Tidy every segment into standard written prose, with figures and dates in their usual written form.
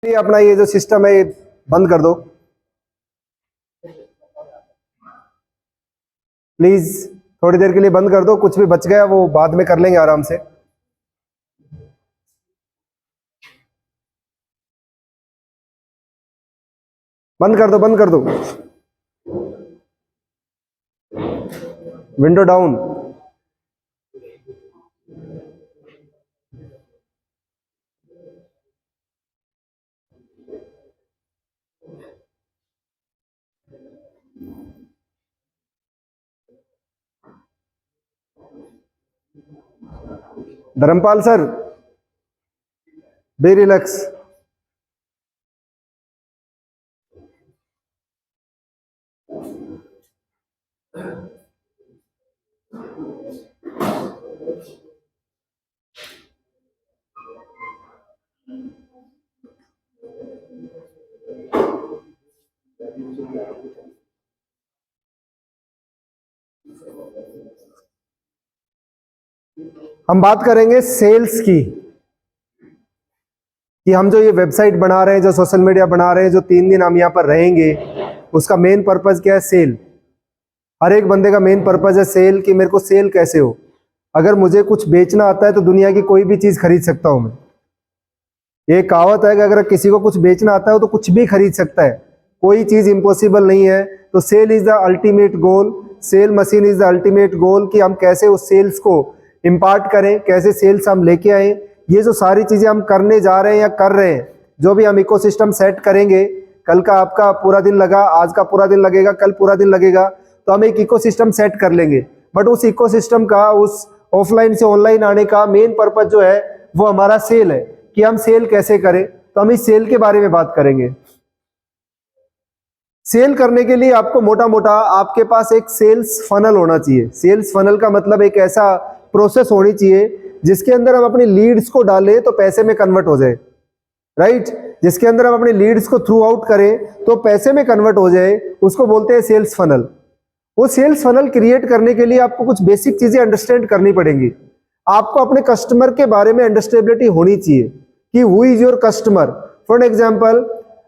ये अपना ये जो सिस्टम है ये बंद कर दो प्लीज। थोड़ी देर के लिए बंद कर दो, कुछ भी बच गया वो बाद में कर लेंगे आराम से। बंद कर दो, बंद कर दो, window down. Dharampal sir, be relax. हम बात करेंगे सेल्स की, कि हम जो ये वेबसाइट बना रहे हैं, जो सोशल मीडिया बना रहे हैं, जो 3 दिन हम यहाँ पर रहेंगे, उसका मेन पर्पज क्या है? सेल। हर एक बंदे का मेन पर्पज है सेल, कि मेरे को सेल कैसे हो। अगर मुझे कुछ बेचना आता है तो दुनिया की कोई भी चीज खरीद सकता हूं मैं। ये कहावत है कि अगर किसी को कुछ बेचना आता है तो कुछ भी खरीद सकता है, कोई चीज इम्पॉसिबल नहीं है। तो sale is the ultimate goal, sale machine is the ultimate goal, कि हम कैसे उस सेल्स को इम्पार्ट करें, कैसे सेल्स हम लेके आए। ये जो सारी चीजें हम करने जा रहे हैं या कर रहे हैं, जो भी हम इकोसिस्टम सेट करेंगे, कल का आपका पूरा दिन लगा, आज का पूरा दिन लगेगा, कल पूरा दिन लगेगा, तो हम एक इकोसिस्टम सेट कर लेंगे। बट उस इकोसिस्टम का, उस ऑफलाइन से ऑनलाइन आने का मेन पर्पज जो है वो हमारा सेल है, कि हम सेल कैसे करें। तो हम इस सेल के बारे में बात करेंगे। सेल करने के लिए आपको मोटा मोटा आपके पास एक सेल्स फनल होना चाहिए। सेल्स फनल का मतलब एक ऐसा प्रोसेस होनी चाहिए जिसके अंदर हम अपनी लीड्स को डालें तो पैसे में कन्वर्ट हो जाए, राइट। जिसके अंदर हम अपनी लीड्स को थ्रू आउट करें तो पैसे में कन्वर्ट हो जाए, उसको बोलते हैं सेल्स फनल। वो सेल्स फनल क्रिएट करने के लिए आपको कुछ बेसिक चीजें अंडरस्टैंड करनी पड़ेंगी। आपको अपने कस्टमर के बारे में अंडरस्टेबिलिटी होनी चाहिए कि who is your customer. For example,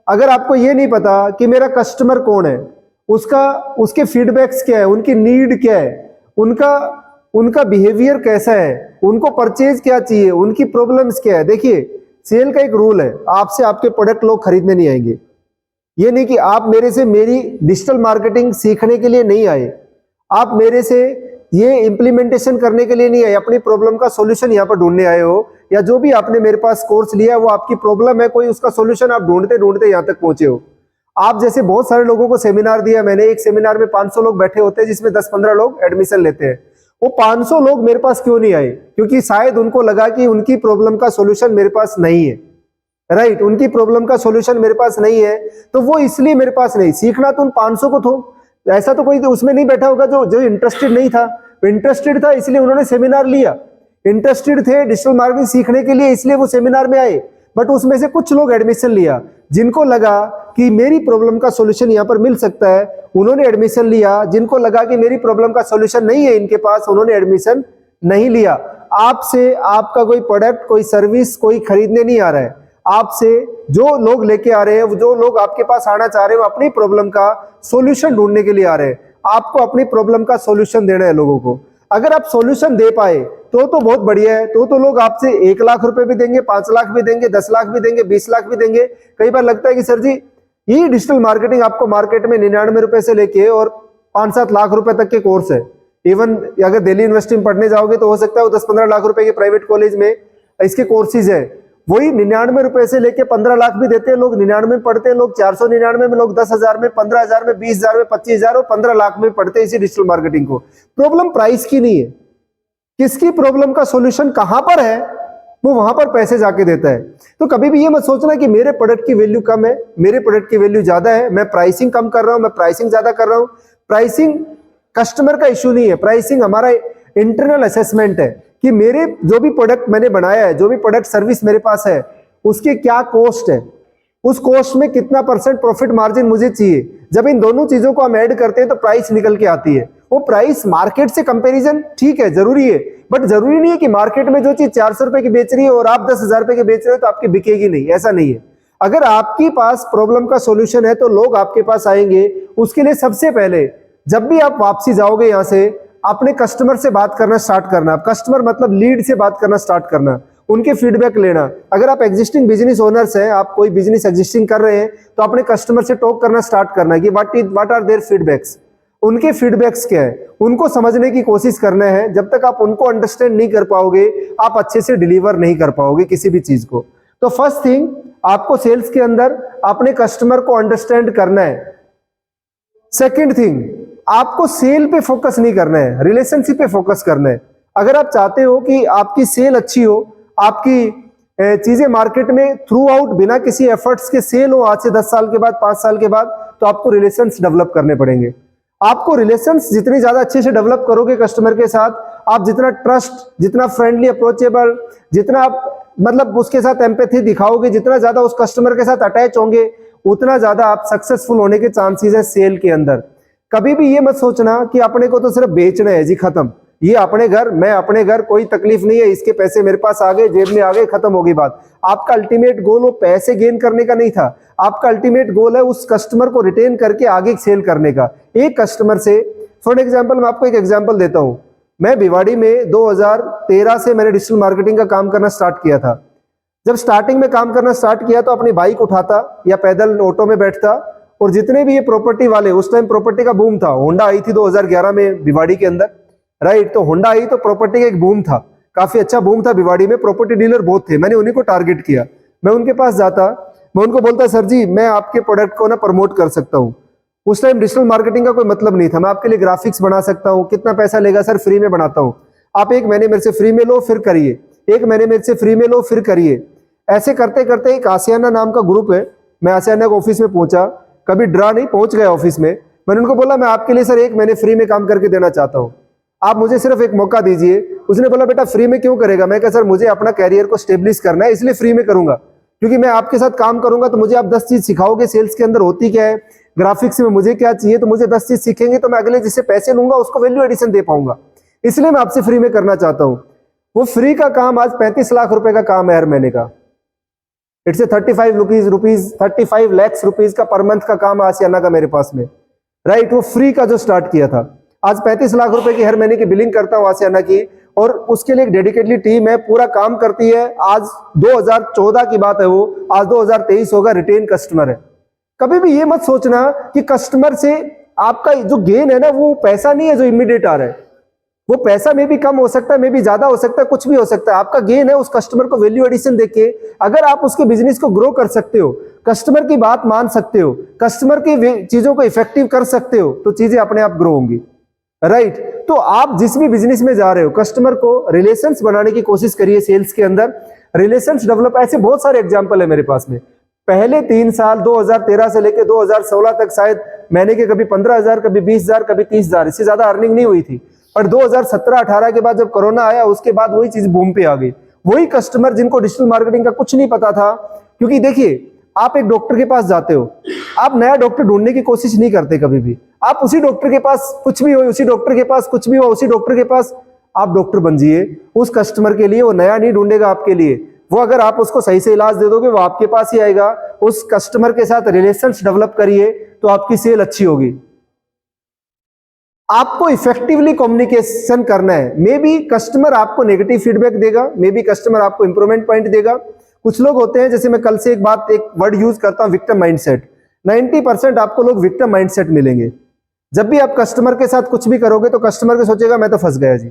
अगर आपको ये नहीं पता कि मेरा कस्टमर कौन है, उसके फीडबैक्स क्या है, उनकी नीड क्या है, उनका बिहेवियर कैसा है, उनको परचेज क्या चाहिए, उनकी प्रॉब्लम्स क्या है। देखिए, सेल का एक रूल है, आपसे आपके प्रोडक्ट लोग खरीदने नहीं आएंगे। ये नहीं कि आप मेरे से मेरी डिजिटल मार्केटिंग सीखने के लिए नहीं आए, आप मेरे से ये इंप्लीमेंटेशन करने के लिए नहीं आए, अपनी प्रॉब्लम का सॉल्यूशन यहाँ पर ढूंढने आए हो, या जो भी आपने मेरे पास कोर्स लिया है वो आपकी प्रॉब्लम है, कोई उसका सॉल्यूशन आप ढूंढते ढूंढते यहाँ तक पहुंचे हो। आप जैसे बहुत सारे लोगों को सेमिनार दिया मैंने, एक सेमिनार में 500 लोग बैठे होते हैं जिसमें 10-15 लोग एडमिशन लेते हैं। वो 500 लोग मेरे पास क्यों नहीं आए? क्योंकि शायद उनको लगा कि उनकी प्रॉब्लम का सॉल्यूशन मेरे पास नहीं है, राइट। उनकी प्रॉब्लम का सॉल्यूशन मेरे पास नहीं है, तो वो इसलिए मेरे पास नहीं। सीखना तो उन 500 को थो, ऐसा तो कोई उसमें नहीं बैठा होगा जो इंटरेस्टेड नहीं था। इंटरेस्टेड था इसलिए उन्होंने सेमिनार लिया, इंटरेस्टेड थे डिजिटल मार्केटिंग सीखने के लिए इसलिए वो सेमिनार में आए। बट उसमें से कुछ लोग एडमिशन लिया, जिनको लगा कि मेरी प्रॉब्लम का सॉल्यूशन यहाँ पर मिल सकता है, उन्होंने एडमिशन लिया। जिनको लगा कि मेरी प्रॉब्लम का सॉल्यूशन नहीं है इनके पास, उन्होंने एडमिशन नहीं लिया। आपसे आपका कोई प्रोडक्ट, कोई सर्विस कोई खरीदने नहीं आ रहा है। आपसे जो लोग लेके आ रहे हैं, जो लोग आपके पास आना चाह रहे हैं, वो अपनी प्रॉब्लम का सॉल्यूशन ढूंढने के लिए आ रहे हैं। आपको अपनी प्रॉब्लम का सॉल्यूशन देना है लोगों को। अगर आप सॉल्यूशन दे पाए तो बहुत बढ़िया है। तो लोग आपसे 1 लाख रुपए भी देंगे, 5 लाख भी देंगे, 10 लाख भी देंगे, 20 लाख भी देंगे। कई बार लगता है कि सर जी ये डिजिटल मार्केटिंग आपको मार्केट में 99 रुपए से लेके और 5-7 लाख रुपए तक के कोर्स है। इवन अगर दिल्ली यूनिवर्सिटी में पढ़ने जाओगे तो हो सकता है वो 10-15 लाख रुपए के प्राइवेट कॉलेज में इसके कोर्सेज है। वही 99 रुपए से लेके 15 लाख भी देते हैं लोग, 99 में पढ़ते हैं लोग, 499 में लोग, 10,000 में, 15,000 में, 20,000 में, 25,000 और 15 लाख में पढ़ते हैं इसी डिजिटल मार्केटिंग को। प्रॉब्लम प्राइस की नहीं है, किसकी प्रॉब्लम का सॉल्यूशन कहां पर है वो वहां पर पैसे जाके देता है। तो कभी भी ये मत सोचना कि मेरे प्रोडक्ट की वैल्यू कम है, मेरे प्रोडक्ट की वैल्यू ज्यादा है, मैं प्राइसिंग कम कर रहा हूं, मैं प्राइसिंग ज्यादा कर रहा हूं। प्राइसिंग कस्टमर का इश्यू नहीं है, प्राइसिंग हमारा इंटरनल असेसमेंट है कि मेरे जो भी प्रोडक्ट मैंने बनाया है, जो भी प्रोडक्ट सर्विस मेरे पास है, उसके क्या कॉस्ट है, उस कॉस्ट में कितना % प्रॉफिट मार्जिन मुझे चाहिए। जब इन दोनों चीजों को हम ऐड करते हैं तो प्राइस निकल के आती है। वो प्राइस मार्केट से कंपैरिजन ठीक है, जरूरी है, बट जरूरी नहीं है कि मार्केट में जो चीज 400 रुपए की बेच रही है और आप 10,000 रुपए की बेच रहे हो तो आपकी बिकेगी नहीं, ऐसा नहीं है। अगर आपके पास प्रॉब्लम का सॉल्यूशन है तो लोग आपके पास आएंगे। उसके लिए सबसे पहले जब भी आप वापसी जाओगे यहां से, अपने कस्टमर से बात करना स्टार्ट करना। कस्टमर मतलब लीड से बात करना स्टार्ट करना, उनके फीडबैक लेना। अगर आप एग्जिस्टिंग बिजनेस ओनर्स हैं, आप कोई बिजनेस एग्जिस्टिंग कर रहे हैं, तो अपने कस्टमर से टॉक करना स्टार्ट करना कि व्हाट आर देयर फीडबैक्स, उनके फीडबैक्स क्या है, उनको समझने की कोशिश करना है। जब तक आप उनको अंडरस्टैंड नहीं कर पाओगे, आप अच्छे से डिलीवर नहीं कर पाओगे किसी भी चीज को। तो फर्स्ट थिंग, आपको सेल्स के अंदर अपने कस्टमर को अंडरस्टैंड करना है। सेकंड थिंग, आपको सेल पे फोकस नहीं करना है, रिलेशनशिप पे फोकस करना है। अगर आप चाहते हो कि आपकी सेल अच्छी हो, आपकी चीजें मार्केट में थ्रू आउट बिना किसी एफर्ट्स के सेल हो आज से 10 साल के बाद, 5 साल के बाद, तो आपको रिलेशंस डेवलप करने पड़ेंगे। आपको रिलेशंस जितनी ज्यादा अच्छे से डेवलप करोगे कस्टमर के साथ, आप जितना ट्रस्ट, जितना फ्रेंडली अप्रोचेबल, जितना आप मतलब उसके साथ एम्पैथी दिखाओगे, जितना ज्यादा उस कस्टमर के साथ अटैच होंगे, उतना ज्यादा आप सक्सेसफुल होने के चांसेस है सेल के अंदर। कभी भी ये मत सोचना कि अपने को तो सिर्फ बेचना है जी, खत्म, ये अपने घर, मैं अपने घर, कोई तकलीफ नहीं है, इसके पैसे मेरे पास आ गए, जेब में आ गए, खत्म होगी बात। आपका अल्टीमेट गोल वो पैसे गेन करने का नहीं था, आपका अल्टीमेट गोल है उस कस्टमर को रिटेन करके आगे सेल करने का। एक कस्टमर से, फॉर एग्जांपल मैं आपको एक एग्जांपल देता हूं। मैं भिवाड़ी में 2013 से मैंने डिजिटल मार्केटिंग का काम करना स्टार्ट किया था। जब स्टार्टिंग में काम करना स्टार्ट किया तो अपनी बाइक उठाता या पैदल ऑटो में बैठता, और जितने भी ये प्रॉपर्टी वाले, उस टाइम प्रॉपर्टी का बूम था, होंडा आई थी 2011 में भिवाड़ी के अंदर, राइट। तो होंडा आई तो प्रॉपर्टी का एक बूम था, काफी अच्छा बूम था भिवाड़ी में, प्रॉपर्टी डीलर बहुत थे। मैंने उन्हीं को टारगेट किया, मैं उनके पास जाता, मैं उनको बोलता, सर जी मैं आपके प्रोडक्ट को ना प्रमोट कर सकता हूँ। उस टाइम डिजिटल मार्केटिंग का कोई मतलब नहीं था, मैं आपके लिए ग्राफिक्स बना सकता हूँ, कितना पैसा लेगा सर, फ्री में बनाता हूँ, आप 1 महीने मेरे से फ्री में लो फिर करिए, 1 महीने मेरे से फ्री में लो फिर करिए। ऐसे करते करते एक आसियाना नाम का ग्रुप है, मैं आसियाना के ऑफिस में पहुंचा, कभी डरा नहीं, पहुंच गया ऑफिस में। मैंने उनको बोला मैं आपके लिए सर 1 महीने फ्री में काम करके देना चाहता हूं, आप मुझे सिर्फ एक मौका दीजिए। उसने बोला बेटा फ्री में क्यों करेगा? मैं कहा सर मुझे अपना कैरियर को स्टेब्लिश करना है, इसलिए फ्री में करूंगा, क्योंकि मैं आपके साथ काम करूंगा तो मुझे आप 10 चीज सिखाओगे, सेल्स के अंदर होती क्या है, ग्राफिक्स में मुझे क्या चाहिए, तो मुझे 10 चीज सीखेंगे तो मैं अगले जिससे पैसे लूंगा उसको वैल्यू एडिशन दे पाऊंगा, इसलिए मैं आपसे फ्री में करना चाहता हूं। वो फ्री का काम आज 35 लाख रुपए का काम है हर महीने का। इट्स ए 35 लाख रुपीज का पर मंथ का काम आसियाना का मेरे पास में, राइट। वो फ्री का जो स्टार्ट किया था, आज 35 लाख रुपए की हर महीने की बिलिंग करता हूं आसियाना की, और उसके लिए एक डेडिकेटली टीम है, पूरा काम करती है। आज 2014 की बात है वो, आज 2023 होगा, रिटेन कस्टमर है। कभी भी ये मत सोचना कि कस्टमर से आपका जो गेन है ना वो पैसा नहीं है जो इमीडिएट आ रहा है, वो पैसा में भी कम हो सकता है, में भी ज्यादा हो सकता है, कुछ भी हो सकता है। आपका गेन है उस कस्टमर को वैल्यू एडिशन देके, अगर आप उसके बिजनेस को ग्रो कर सकते हो, कस्टमर की बात मान सकते हो, कस्टमर की चीजों को इफेक्टिव कर सकते हो, तो चीजें अपने आप ग्रो होंगी, राइट। तो आप जिस भी बिजनेस में जा रहे हो, कस्टमर को रिलेशंस बनाने की कोशिश करिए। सेल्स के अंदर रिलेशंस डेवलप, ऐसे बहुत सारे एग्जांपल है मेरे पास में। पहले 3 साल 2013 से लेकर 2016 तक शायद मैंने के कभी 15,000, कभी 20,000, कभी 30,000, इससे ज्यादा अर्निंग नहीं हुई थी। पर 2017-18 के बाद जब कोरोना आया, उसके बाद वही चीज बूम पे आ गई। वही कस्टमर जिनको डिजिटल मार्केटिंग का कुछ नहीं पता था, क्योंकि देखिए आप एक डॉक्टर के पास जाते हो, आप नया डॉक्टर ढूंढने की कोशिश नहीं करते कभी भी, आप उसी डॉक्टर के पास कुछ भी हो, उसी डॉक्टर के पास कुछ भी हो, उसी डॉक्टर के पास आप डॉक्टर बन जाइए उस कस्टमर के लिए। वो नया नहीं ढूंढेगा आपके लिए, वो अगर आप उसको सही से इलाज दे दोगे वो आपके पास ही आएगा। उस कस्टमर के साथ रिलेशंस डेवलप करिए तो आपकी सेल अच्छी होगी। आपको इफेक्टिवली कम्युनिकेशन करना है। मे बी कस्टमर आपको नेगेटिव फीडबैक देगा, मे बी कस्टमर आपको इंप्रूवमेंट पॉइंट देगा। कुछ लोग होते हैं, जैसे मैं कल से एक वर्ड यूज करता हूं, विक्टिम माइंडसेट। 90% आपको लोग विक्टिम माइंडसेट मिलेंगे। जब भी आप कस्टमर के साथ कुछ भी करोगे तो कस्टमर को सोचेगा मैं तो फंस गया जी,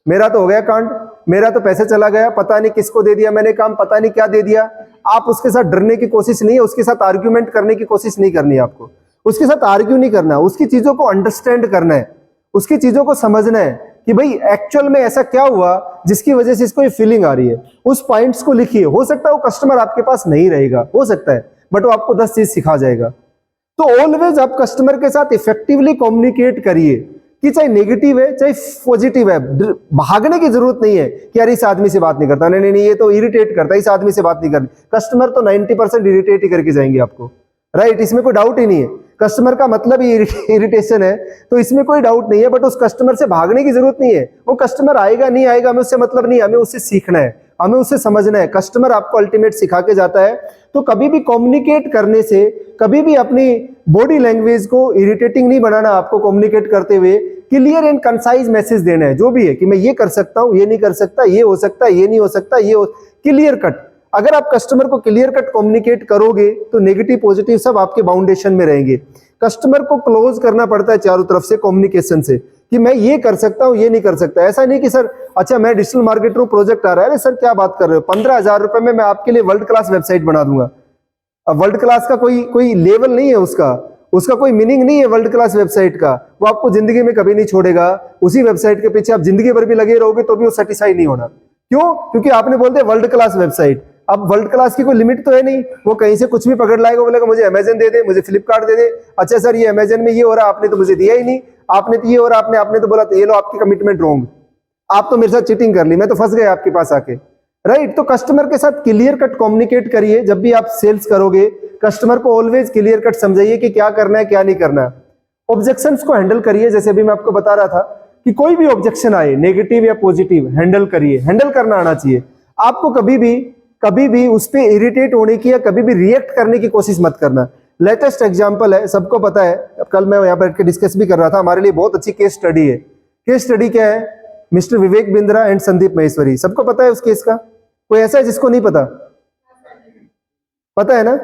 मेरा तो हो गया कांड, मेरा तो पैसे चला गया, पता नहीं किसको दे दिया मैंने काम, पता नहीं क्या दे दिया। आप उसके साथ डरने की कोशिश नहीं है, उसके साथ आर्ग्यूमेंट करने की कोशिश नहीं करनी है आपको, उसके साथ आर्ग्यू नहीं करना, उसकी चीजों को अंडरस्टैंड करना है, उसकी चीजों को समझना है कि भाई एक्चुअल में ऐसा क्या हुआ जिसकी वजह से इसको ये फीलिंग आ रही है। उस पॉइंट्स को लिखिए। हो सकता है वो कस्टमर आपके पास नहीं रहेगा, हो सकता है, बट वो आपको 10 चीज सिखा जाएगा। तो ऑलवेज आप कस्टमर के साथ इफेक्टिवली कम्युनिकेट करिए, कि चाहे नेगेटिव है चाहे पॉजिटिव है। भागने की जरूरत नहीं है कि यार इस आदमी से बात नहीं करता, नहीं नहीं ये तो इरिटेट करता है, इस आदमी से बात नहीं करनी। कस्टमर तो 90% इरिटेट ही करके जाएंगे आपको, राइट, इसमें कोई डाउट ही नहीं है। कस्टमर का मतलब ही इरिटेशन है, तो इसमें कोई डाउट नहीं है। बट उस कस्टमर से भागने की जरूरत नहीं है। वो कस्टमर आएगा नहीं आएगा हमें उससे मतलब नहीं, हमें उससे सीखना है, हमें उसे समझना है। कस्टमर आपको अल्टीमेट सिखा के जाता है। तो कभी भी कम्युनिकेट करने से, कभी भी अपनी बॉडी लैंग्वेज को इरिटेटिंग नहीं बनाना। आपको कम्युनिकेट करते हुए क्लियर एंड कंसाइज मैसेज देना है, जो भी है कि मैं ये कर सकता हूं, ये नहीं कर सकता, ये हो सकता है, ये नहीं हो सकता, ये हो, क्लियर कट। अगर आप कस्टमर को क्लियर कट कम्युनिकेट करोगे तो नेगेटिव पॉजिटिव सब आपके बाउंडेशन में रहेंगे। कस्टमर को क्लोज करना पड़ता है चारों तरफ से कम्युनिकेशन से, कि मैं ये कर सकता हूं, ये नहीं कर सकता। ऐसा नहीं कि सर अच्छा मैं डिजिटल मार्केटर हूं, प्रोजेक्ट आ रहा है, अरे सर क्या बात कर रहे हो, 15,000 रुपए में मैं आपके लिए वर्ल्ड क्लास वेबसाइट बना दूंगा। अब वर्ल्ड क्लास का कोई लेवल नहीं है, उसका कोई मीनिंग नहीं है वर्ल्ड क्लास वेबसाइट का। वो आपको जिंदगी में कभी नहीं छोड़ेगा। उसी वेबसाइट के पीछे आप जिंदगी भर भी लगे रहोगे तो भी वो सेटिस्फाई नहीं होना। क्यों? क्योंकि आपने बोल दिया वर्ल्ड क्लास वेबसाइट। अब वर्ल्ड क्लास की कोई लिमिट तो है नहीं, वो कहीं से कुछ भी पकड़ लाएगा, बोलेगा मुझे अमेजन दे दे, मुझे फ्लिपकार्ट दे दे। अच्छा सर ये अमेजन में ये हो रहा, आपने तो मुझे दिया ही नहीं, आपने तो ये हो रहा, आपने तो बोला ये लो आपकी कमिटमेंट रॉन्ग, आप तो मेरे साथ चीटिंग कर ली, मैं तो फंस गया आपके पास आके। राइट? तो कस्टमर के साथ क्लियर कट कम्युनिकेट करिए। जब भी आप सेल्स करोगे कस्टमर को ऑलवेज क्लियर कट समझाइए कि क्या करना है क्या नहीं करना है। ऑब्जेक्शंस को हैंडल करिए। जैसे अभी मैं आपको बता रहा था कि कोई भी ऑब्जेक्शन आए नेगेटिव या पॉजिटिव, हैंडल करिए। हैंडल करना आना चाहिए आपको। कभी भी उस पर इरिटेट होने की या कभी भी रिएक्ट करने की कोशिश मत करना। लेटेस्ट एग्जांपल है, सबको पता है, कल मैं यहाँ पर डिस्कस भी कर रहा था, हमारे लिए बहुत अच्छी केस स्टडी है। केस स्टडी क्या है? Mister Vivek Bindra and Sandeep Maheshwari. सबको पता है उस केस का? कोई ऐसा है जिसको नहीं पता? पता है ना?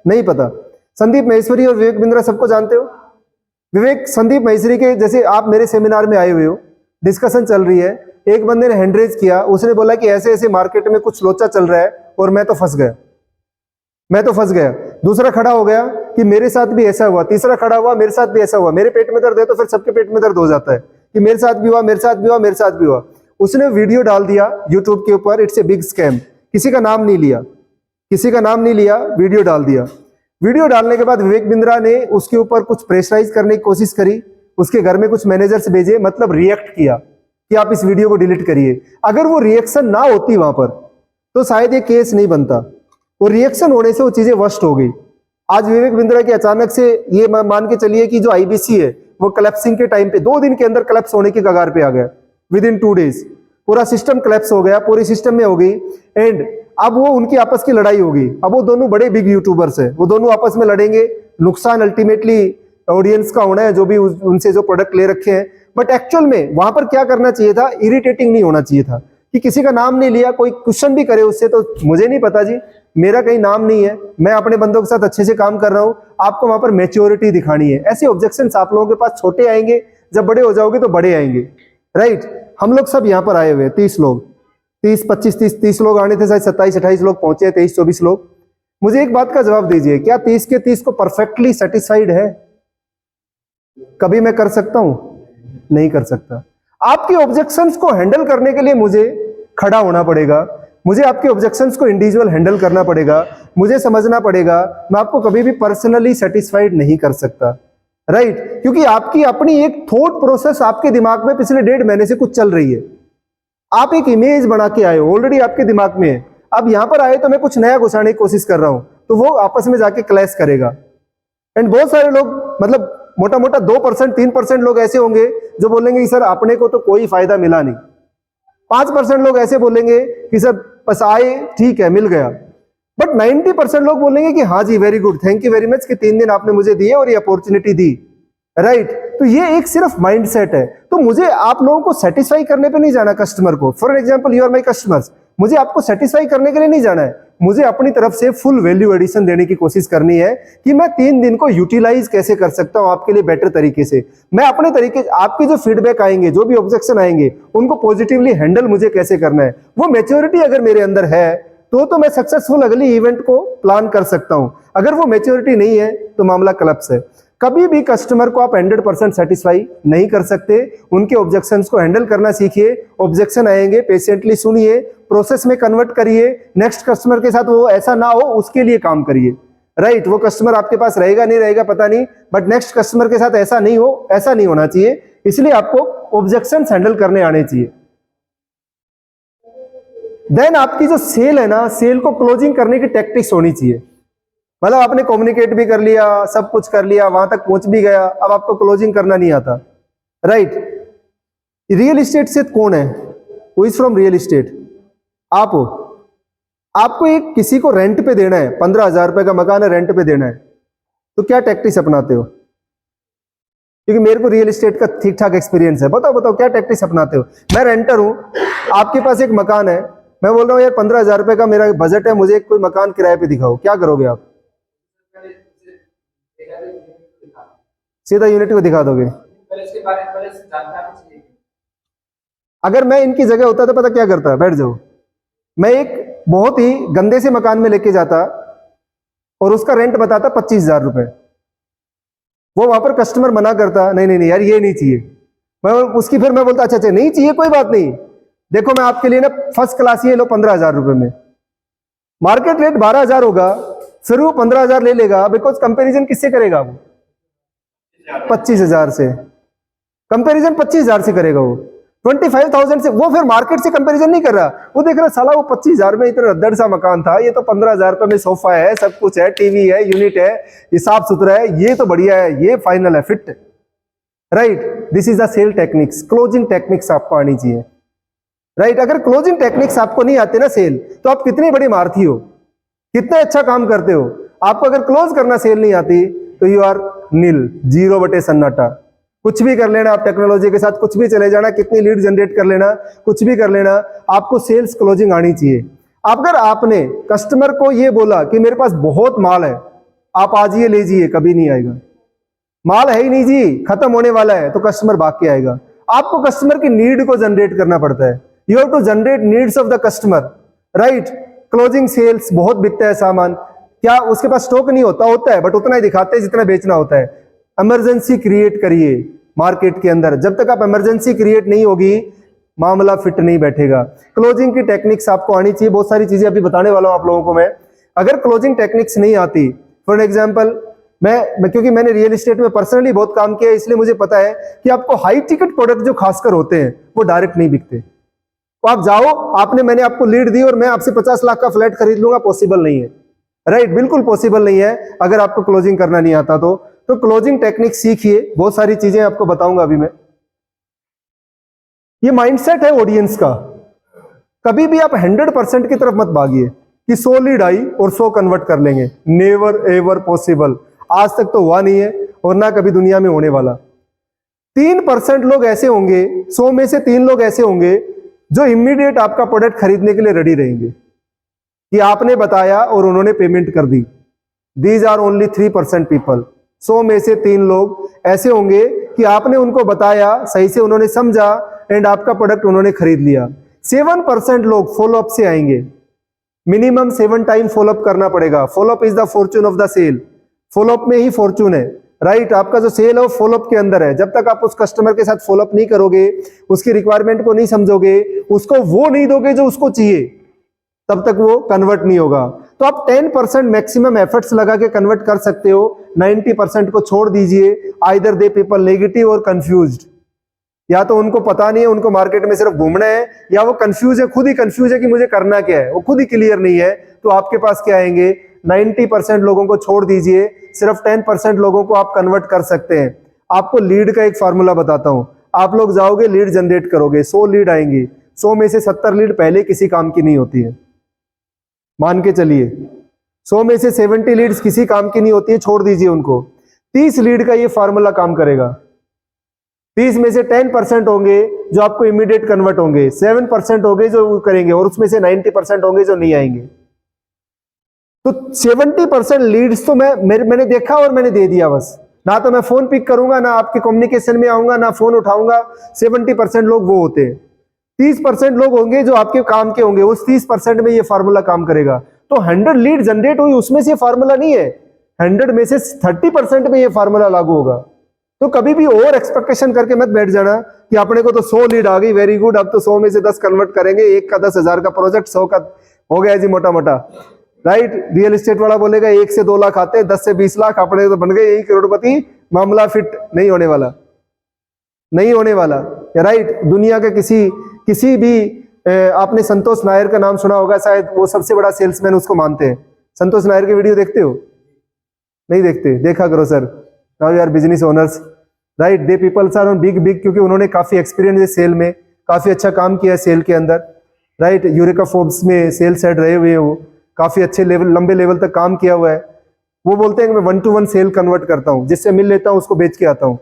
नहीं पता। संदीप महेश्वरी और विवेक बिंद्रा सबको जानते हो। संदीप महेश्वरी के, जैसे आप मेरे सेमिनार में आए हुए हो, डिस्कशन चल रही है, एक बंदे ने हैंड रेज किया, उसने बोला कि ऐसे ऐसे मार्केट में कुछ लोचा चल रहा है और मैं तो फंस गया। दूसरा खड़ा हो गया कि मेरे साथ भी ऐसा हुआ। तीसरा खड़ा हुआ मेरे साथ भी ऐसा हुआ। मेरे पेट में दर्द है तो फिर सबके पेट में दर्द हो जाता है कि मेरे साथ भी हुआ, मेरे साथ भी हुआ, मेरे साथ भी हुआ। उसने वीडियो डाल दिया यूट्यूब के ऊपर, इट्स ए बिग स्कैम। किसी का नाम नहीं लिया, वीडियो डाल दिया। वीडियो डालने के बाद विवेक बिंद्रा ने उसके ऊपर कुछ प्रेशराइज करने की कोशिश करी, उसके घर में कुछ मैनेजर्स भेजे, मतलब रिएक्ट किया कि आप इस वीडियो को डिलीट करिए। अगर वो रिएक्शन ना होती वहां पर तो शायद ये केस नहीं बनता। वो रिएक्शन होने से वो चीजें वर्स्ट हो गई। आज विवेक बिंद्रा की अचानक से ये मान के चलिए कि जो आईबीसी है वो कलेप्सिंग के टाइम पे 2 दिन के अंदर कलेप्स होने की कगार पे आ गया। विद इन 2 डेज पूरा सिस्टम कलेप्स हो गया, पूरी सिस्टम में हो गई। एंड अब वो उनकी आपस की लड़ाई होगी। अब वो दोनों बड़े बिग यूट्यूबर्स है, वो दोनों आपस में लड़ेंगे। नुकसान अल्टीमेटली ऑडियंस का होना है, जो भी उनसे जो प्रोडक्ट ले रखे हैं। बट एक्चुअल में वहां पर क्या करना चाहिए था? इरिटेटिंग नहीं होना चाहिए था कि किसी का नाम नहीं लिया, कोई क्वेश्चन भी करे उससे तो मुझे नहीं पता जी, मेरा कहीं नाम नहीं है, मैं अपने बंदों के साथ अच्छे से काम कर रहा हूं। आपको वहां पर मैच्योरिटी दिखानी है। ऐसे ऑब्जेक्शंस आप लोगों के पास छोटे आएंगे, जब बड़े हो जाओगे तो बड़े आएंगे। राइट? हम लोग सब यहाँ पर आए हुए 30 लोग, 30 लोग आने थे, शायद 27-28 लोग पहुंचे, 23-24 लोग। मुझे एक बात का जवाब दीजिए, क्या 30 के 30 को परफेक्टली सेटिस्फाइड है? कभी मैं कर सकता हूं? नहीं कर सकता। आपके ऑब्जेक्शंस को हैंडल करने के लिए मुझे खड़ा होना पड़ेगा, मुझे आपके ऑब्जेक्शंस को इंडिविजुअल हैंडल करना पड़ेगा, मुझे समझना पड़ेगा। मैं आपको कभी भी पर्सनली सेटिस्फाइड नहीं कर सकता। राइट? क्योंकि आपकी अपनी एक थॉट प्रोसेस आपके दिमाग में पिछले 1.5 महीने से कुछ चल रही है। आप एक इमेज बना के आए हो, ऑलरेडी आपके दिमाग में है। अब यहां पर आए तो मैं कुछ नया घुसाने की कोशिश कर रहा हूं, तो वो आपस में जाके क्लैश करेगा। एंड बहुत सारे लोग, मतलब मोटा मोटा 2% 3% लोग ऐसे होंगे जो बोलेंगे कि सर अपने को तो कोई फायदा मिला नहीं। 5% लोग ऐसे बोलेंगे कि सर बस आए, ठीक है, मिल गया। बट 90% लोग बोलेंगे कि हाँ जी very good, thank you very much कि 3 दिन आपने मुझे दिए और ये अपॉर्चुनिटी दी। राइट? तो ये एक सिर्फ माइंडसेट है। तो मुझे आप लोगों को सेटिस्फाई करने पे नहीं जाना कस्टमर को। For example you are my customers, मुझे आपको सेटिस्फाई करने के लिए नहीं जाना है। मुझे अपनी तरफ से फुल वैल्यू एडिशन देने की कोशिश करनी है कि मैं 3 दिन को यूटिलाइज कैसे कर सकता हूं आपके लिए बेटर तरीके से। मैं अपने तरीके, आपके जो फीडबैक आएंगे, जो भी ऑब्जेक्शन आएंगे, उनको पॉजिटिवली हैंडल मुझे कैसे करना है। वो मैच्योरिटी अगर मेरे अंदर है तो मैं सक्सेसफुल अगली इवेंट को प्लान कर सकता हूं। अगर वो मैच्योरिटी नहीं है तो मामला क्लप्स है। कभी भी कस्टमर को आप 100% सेटिस्फाई नहीं कर सकते। उनके ऑब्जेक्शंस को हैंडल करना सीखिए। ऑब्जेक्शन आएंगे, पेशेंटली सुनिए, प्रोसेस में कन्वर्ट करिए। नेक्स्ट कस्टमर के साथ वो ऐसा ना हो, उसके लिए काम करिए। राइट? वो कस्टमर आपके पास रहेगा नहीं रहेगा पता नहीं, बट नेक्स्ट कस्टमर के साथ ऐसा नहीं हो, ऐसा नहीं होना चाहिए। इसलिए आपको ऑब्जेक्शंस हैंडल करने आने चाहिए। देन आपकी जो सेल है ना, सेल को क्लोजिंग करने की टैक्टिक्स होनी चाहिए। मतलब आपने कम्युनिकेट भी कर लिया, सब कुछ कर लिया, वहां तक पहुंच भी गया, अब आपको क्लोजिंग करना नहीं आता। राइट? रियल एस्टेट से कौन है? Who is from real estate? आप हो, आपको एक किसी को रेंट पे देना है, 15,000 रुपए का मकान है, रेंट पे देना है, तो क्या टैक्टिक्स अपनाते हो? क्योंकि मेरे को रियल एस्टेट का ठीक ठाक एक्सपीरियंस है, बताओ बताओ क्या टैक्टिक्स अपनाते हो? मैं रेंटर हूं, आपके पास एक मकान है, मैं बोल रहा हूं यार 15,000 रुपए का मेरा बजट है, मुझे कोई मकान किराए पे दिखाओ, क्या करोगे आप? सीधा यूनिट को दिखा दोगे? अगर मैं इनकी जगह होता तो पता क्या करता, बैठ जाओ, मैं एक बहुत ही गंदे से मकान में लेके जाता और उसका रेंट बताता 25,000 रुपए। वो वहां पर कस्टमर मना करता, नहीं नहीं नहीं यार ये नहीं चाहिए, मैं उसकी फिर मैं बोलता अच्छा अच्छा नहीं चाहिए कोई बात नहीं, देखो मैं आपके लिए ना फर्स्ट क्लास ये लो 15,000 रुपए में, मार्केट रेट 12,000 होगा, फिर वो 15,000 ले लेगा, बिकॉज कंपैरिजन किससे करेगा वो? 25,000 से कंपैरिजन 25,000 से करेगा वो, 25,000 से। वो फिर मार्केट से कंपैरिजन नहीं कर रहा, वो देख रहा साला वो 25,000 में इतना रद्दड़ सा मकान था, ये तो 15,000 रुपए में सोफा है, सब कुछ है, टीवी है, यूनिट है, ये साफ सुथरा है, ये तो बढ़िया है, ये फाइनल है, fit. Right, this is the sale techniques, closing techniques आपको आनी चाहिए। राइट, अगर क्लोजिंग टेक्निक्स आपको नहीं आते ना सेल, तो आप कितनी बड़ी मार्थी हो, कितना अच्छा काम करते हो, आपको अगर क्लोज करना सेल नहीं आती तो यू आर नील, 0 बटे सन्नाटा। कुछ भी कर लेना आप टेक्नोलॉजी के साथ, कुछ भी चले जाना, कितनी लीड जनरेट कर लेना, कुछ भी कर लेना, आपको सेल्स क्लोजिंग आनी चाहिए। अगर आपने कस्टमर को ये बोला कि मेरे पास बहुत माल है, आप आज ये ले जाइए, कभी नहीं आएगा। माल है ही नहीं जी, खत्म होने वाला है, तो कस्टमर भाग के आएगा। आपको कस्टमर की नीड को जनरेट करना पड़ता है, you have to generate needs of the customer. Right, closing sales बहुत बिकता है सामान, क्या उसके पास स्टॉक नहीं होता? होता है, बट उतना ही दिखाते हैं जितना बेचना होता है। इमरजेंसी क्रिएट करिए मार्केट के अंदर, जब तक आप इमरजेंसी क्रिएट नहीं होगी मामला फिट नहीं बैठेगा। क्लोजिंग की टेक्निक्स आपको आनी चाहिए, बहुत सारी चीजें अभी बताने वाला हूं आप लोगों को मैं। अगर क्लोजिंग टेक्निक्स नहीं आती, फॉर एग्जांपल मैं क्योंकि मैंने रियल एस्टेट में पर्सनली बहुत काम किया है, इसलिए मुझे पता है कि आपको हाई टिकट प्रोडक्ट जो खासकर होते हैं वो डायरेक्ट नहीं बिकते। तो आप जाओ, मैंने आपको लीड दी और मैं आपसे 50 लाख का फ्लैट खरीद लूंगा, पॉसिबल नहीं है। राइट, बिल्कुल पॉसिबल नहीं है अगर आपको क्लोजिंग करना नहीं आता तो क्लोजिंग टेक्निक सीखिए, बहुत सारी चीजें आपको बताऊंगा अभी मैं। ये माइंडसेट है ऑडियंस का, कभी भी आप 100% की तरफ मत भागिए कि 100 लीड आई और 100 कन्वर्ट कर लेंगे, नेवर एवर पॉसिबल। आज तक तो हुआ नहीं है और ना कभी दुनिया में होने वाला। 3% लोग ऐसे होंगे, 100 में से 3 लोग ऐसे होंगे जो इमीडिएट आपका प्रोडक्ट खरीदने के लिए रेडी रहेंगे कि आपने बताया और उन्होंने पेमेंट कर दी। These are only 3% people. 100 में से 3 लोग ऐसे होंगे कि आपने उनको बताया, सही से उन्होंने समझा एंड आपका प्रोडक्ट उन्होंने खरीद लिया। 7% लोग फॉलोअप से आएंगे, मिनिमम 7 टाइम फॉलोअप करना पड़ेगा। Follow up is the fortune of the sale, follow up में ही फॉर्चून है। राइट, आपका जो सेल है वो फॉलोअप के अंदर है। जब तक आप उस कस्टमर के साथ फॉलोअप नहीं करोगे, उसकी रिक्वायरमेंट को नहीं समझोगे, उसको वो नहीं दोगे जो उसको चाहिए, तब तक वो कन्वर्ट नहीं होगा। तो आप 10% मैक्सिमम एफर्ट्स लगा के कन्वर्ट कर सकते हो, 90% को छोड़ दीजिए। आइदर दे पीपल नेगेटिव और कंफ्यूज्ड, या तो उनको पता नहीं है, उनको मार्केट में सिर्फ घूमना है, या वो कंफ्यूज है, खुद ही कंफ्यूज है कि मुझे करना क्या है, वो खुद ही क्लियर नहीं है। तो आपके पास क्या आएंगे? 90% लोगों को छोड़ दीजिए, सिर्फ 10% लोगों को आप कन्वर्ट कर सकते हैं। आपको लीड का एक फार्मूला बताता हूं। आप लोग जाओगे, लीड जनरेट करोगे, 100 लीड आएंगी, 100 में से 70 लीड पहले किसी काम की नहीं होती है, मान के चलिए। 100 में से 70 लीड्स किसी काम की नहीं होती है, छोड़ दीजिए उनको। 30 लीड का ये फार्मूला काम करेगा। 30 में से 10% होंगे जो आपको इमीडिएट कन्वर्ट होंगे, 7% होंगे जो करेंगे, और उसमें से 90% होंगे जो नहीं आएंगे। तो 70% लीड्स तो मैंने देखा और मैंने दे दिया बस। ना तो मैं फोन पिक करूंगा, ना आपके कम्युनिकेशन में आऊंगा, ना फोन उठाऊंगा। 70% लोग वो होते हैं। 30% लोग होंगे जो आपके काम के होंगे, उस 30% में ये फार्मूला काम करेगा। तो 100 लीड जनरेट हुई, उसमें से फार्मूला नहीं है, 100 में से 30% में ये फार्मूला लागू होगा। तो कभी भी ओवर एक्सपेक्टेशन करके मत बैठ जाना कि अपने को तो 100 लीड आ गई, वेरी गुड, अब तो 100 में से 10 कन्वर्ट करेंगे, 1 का 10,000 का प्रोजेक्ट, 100 का हो गया जी मोटा मोटा। राइट, रियल एस्टेट वाला बोलेगा 1 से 2 लाख आते हैं, 10 से 20 लाख, अपने तो बन गए यही करोड़पति। मामला फिट नहीं होने वाला, नहीं होने वाला। राइट, दुनिया के किसी भी आपने संतोष नायर का नाम सुना होगा शायद, वो सबसे बड़ा सेल्समैन उसको मानते हैं। संतोष नायर के वीडियो देखते हो? नहीं देखते? देखा करो sir, now you are business owners. Right, they peoples are on big, क्योंकि उन्होंने काफी एक्सपीरियंस है सेल में, काफी अच्छा काम किया है सेल के अंदर। राइट, यूरेका फोर्ब्स में सेल्स हेड रहे हुए हैं, वो काफी अच्छे लेवल, लंबे लेवल तक काम किया हुआ है। वो बोलते हैं कि मैं 1 to 1 सेल कन्वर्ट करता हूँ, जिससे मिल लेता हूँ उसको बेच के आता हूँ।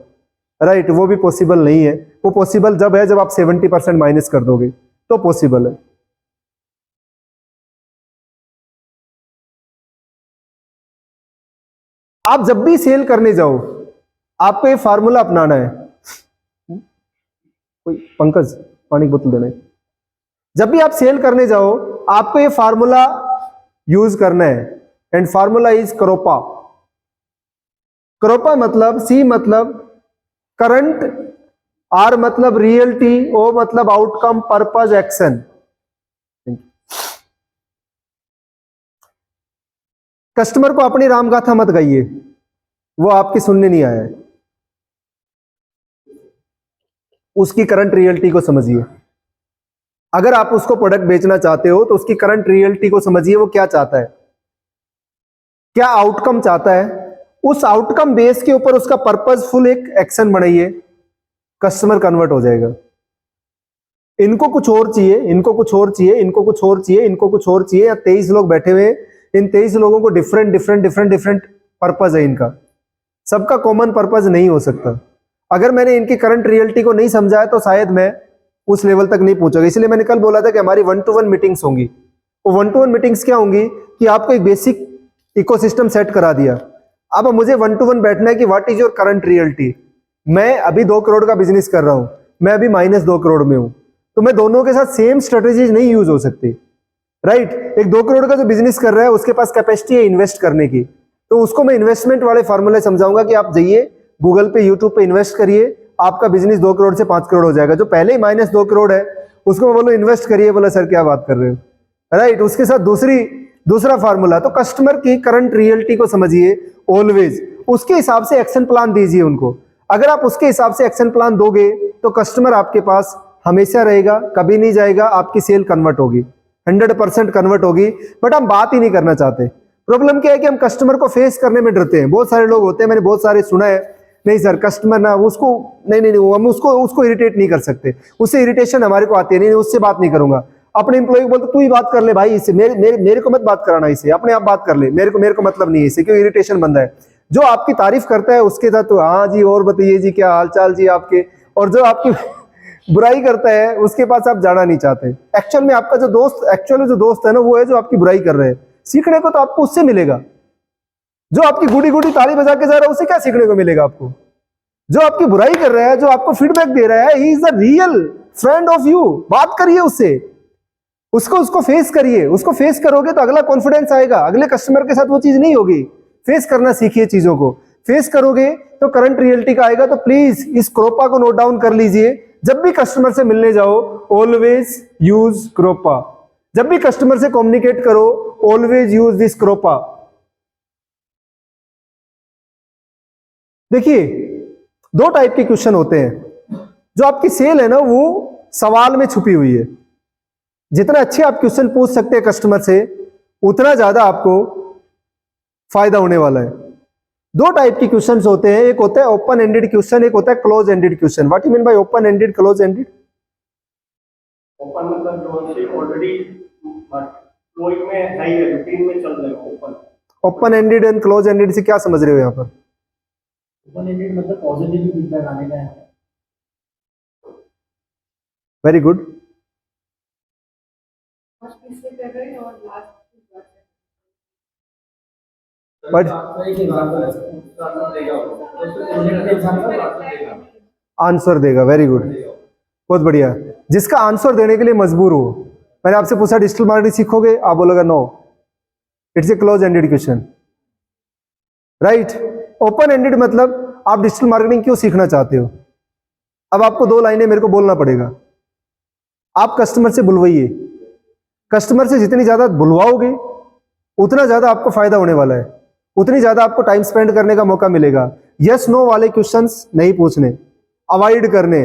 राइट, वो भी पॉसिबल नहीं है। वो पॉसिबल जब है जब आप 70% माइनस कर दोगे तो पॉसिबल है। आप जब भी सेल करने जाओ आपको ये फार्मूला अपनाना है। कोई पंकज पानी की बोतल देना है। जब भी आप सेल करने जाओ आपको ये फार्मूला यूज करना है, एंड फार्मूला इज करोपा। करोपा मतलब सी मतलब करंट, आर मतलब रियलिटी, ओ मतलब आउटकम, पर्पज, एक्शन। कस्टमर को अपनी रामगाथा मत गाइए, वो आपकी सुनने नहीं आया है। उसकी करंट रियलिटी को समझिए। अगर आप उसको प्रोडक्ट बेचना चाहते हो तो उसकी करंट रियलिटी को समझिए, वो क्या चाहता है, क्या आउटकम चाहता है। उस आउटकम बेस के ऊपर उसका पर्पजफुल एक एक्शन बनाइए, कस्टमर कन्वर्ट हो जाएगा। इनको कुछ और चाहिए, इनको कुछ और चाहिए, इनको कुछ और चाहिए, इनको कुछ और चाहिए। 23 लोग बैठे हुए, इन 23 लोगों को different different different different purpose है इनका, सबका कॉमन पर्पज नहीं हो सकता। अगर मैंने इनकी करंट रियलिटी को नहीं समझा है तो शायद मैं उस लेवल तक नहीं पहुंचूंगा। इसलिए मैंने कल बोला था कि हमारी 1 to 1 मीटिंग्स होंगी। वो 1 to 1 मीटिंग्स क्या होंगी कि आपको एक बेसिक इकोसिस्टम सेट करा दिया। अब मुझे 1 to 1 बैठना है कि what is your current reality. मैं अभी 2 करोड़ का बिजनेस कर रहा हूं, मैं अभी -2 करोड़ में हूं, तो मैं दोनों के साथ सेम स्ट्रेटेजीज नहीं यूज हो सकती। राइट, एक 2 करोड़ का जो बिजनेस कर रहा है उसके पास कैपेसिटी है इन्वेस्ट करने की, तो उसको मैं इन्वेस्टमेंट वाले फॉर्मूले समझाऊंगा कि आप जाइए गूगल पे, यूट्यूब पे इन्वेस्ट करिए, आपका बिजनेस 2 करोड़ से 5 करोड़ हो जाएगा। जो पहले ही -2 करोड़ है उसको मैं बोलो इन्वेस्ट करिए, बोला सर क्या बात कर रहे हो। राइट, उसके साथ दूसरा फार्मूला, तो कस्टमर की करंट रियलिटी को समझिए ऑलवेज, उसके हिसाब से एक्शन प्लान दीजिए उनको। अगर आप उसके हिसाब से एक्शन प्लान दोगे तो कस्टमर आपके पास हमेशा रहेगा, कभी नहीं जाएगा, आपकी सेल कन्वर्ट होगी, 100% कन्वर्ट होगी। बट हम बात ही नहीं करना चाहते। प्रॉब्लम क्या है कि हम कस्टमर को फेस करने में डरते हैं। बहुत सारे लोग होते हैं, मैंने बहुत सारे सुना है, नहीं सर कस्टमर ना उसको नहीं, हम उसको इरिटेट नहीं कर सकते, उससे इरिटेशन हमारे को आती है, नहीं उससे बात नहीं करूंगा। अपने एम्प्लॉय को बोलते तू ही बात कर ले भाई इससे, मेरे को मत बात कराना इससे, अपने आप बात कर ले, मेरे को मतलब नहीं है इससे, क्यों इरिटेशन बंदा है। जो आपकी तारीफ करता है उसके साथ तो हाँ जी और बताइए जी क्या हालचाल जी आपके, और जो आपकी बुराई करता है उसके पास आप जाना नहीं चाहते। एक्चुअल में आपका जो दोस्त है ना, वो है जो आपकी बुराई कर रहे हैं। सीखने को तो आपको उससे मिलेगा। जो आपकी गुड़ी गुड़ी ताली बजा के जा रहा है उससे क्या सीखने को मिलेगा आपको। जो आपकी बुराई कर रहा है, जो आपको फीडबैक दे रहा है, he is the real friend of you. बात करिए उससे, उसको फेस करिए। उसको फेस करोगे तो अगला कॉन्फिडेंस आएगा। अगले कस्टमर के साथ वो चीज नहीं होगी। फेस करना सीखिए, चीजों को फेस करोगे तो करंट रियलिटी का आएगा। तो प्लीज इस क्रोपा को नोट डाउन कर लीजिए। जब भी कस्टमर से मिलने जाओ ऑलवेज यूज क्रोपा। जब भी कस्टमर से कम्युनिकेट करो ऑलवेज यूज दिस क्रोपा। देखिए 2 टाइप के क्वेश्चन होते हैं। जो आपकी सेल है ना वो सवाल में छुपी हुई है। जितना अच्छे आप क्वेश्चन पूछ सकते हैं कस्टमर से उतना ज्यादा आपको फायदा होने वाला है। 2 टाइप के क्वेश्चंस होते हैं, एक होता है ओपन एंडेड क्वेश्चन, एक होता है close ended question. What you mean by open ended, close ended? Open मतलब जो से ऑलरेडी फ्लोइंग में है, रूटीन में चल रहे हो। Open ended and close ended से क्या समझ रहे हो यहाँ पर? ओपन एंडेड मतलब पॉजिटिव फीडबैक आने का है। Very good. बट आंसर देगा, वेरी गुड, बहुत बढ़िया। जिसका आंसर देने के लिए मजबूर हो। मैंने आपसे पूछा डिजिटल मार्केटिंग सीखोगे, आप बोलोगे no, it's a close ended question. Right, open ended मतलब आप डिजिटल मार्केटिंग क्यों सीखना चाहते हो। अब आपको 2 लाइनें मेरे को बोलना पड़ेगा। आप कस्टमर से बुलवाइए। कस्टमर से जितनी ज्यादा बुलवाओगे उतना ज्यादा आपको फायदा होने वाला है, उतनी ज्यादा आपको टाइम स्पेंड करने का मौका मिलेगा। यस नो वाले क्वेश्चंस नहीं पूछने, अवॉइड करने।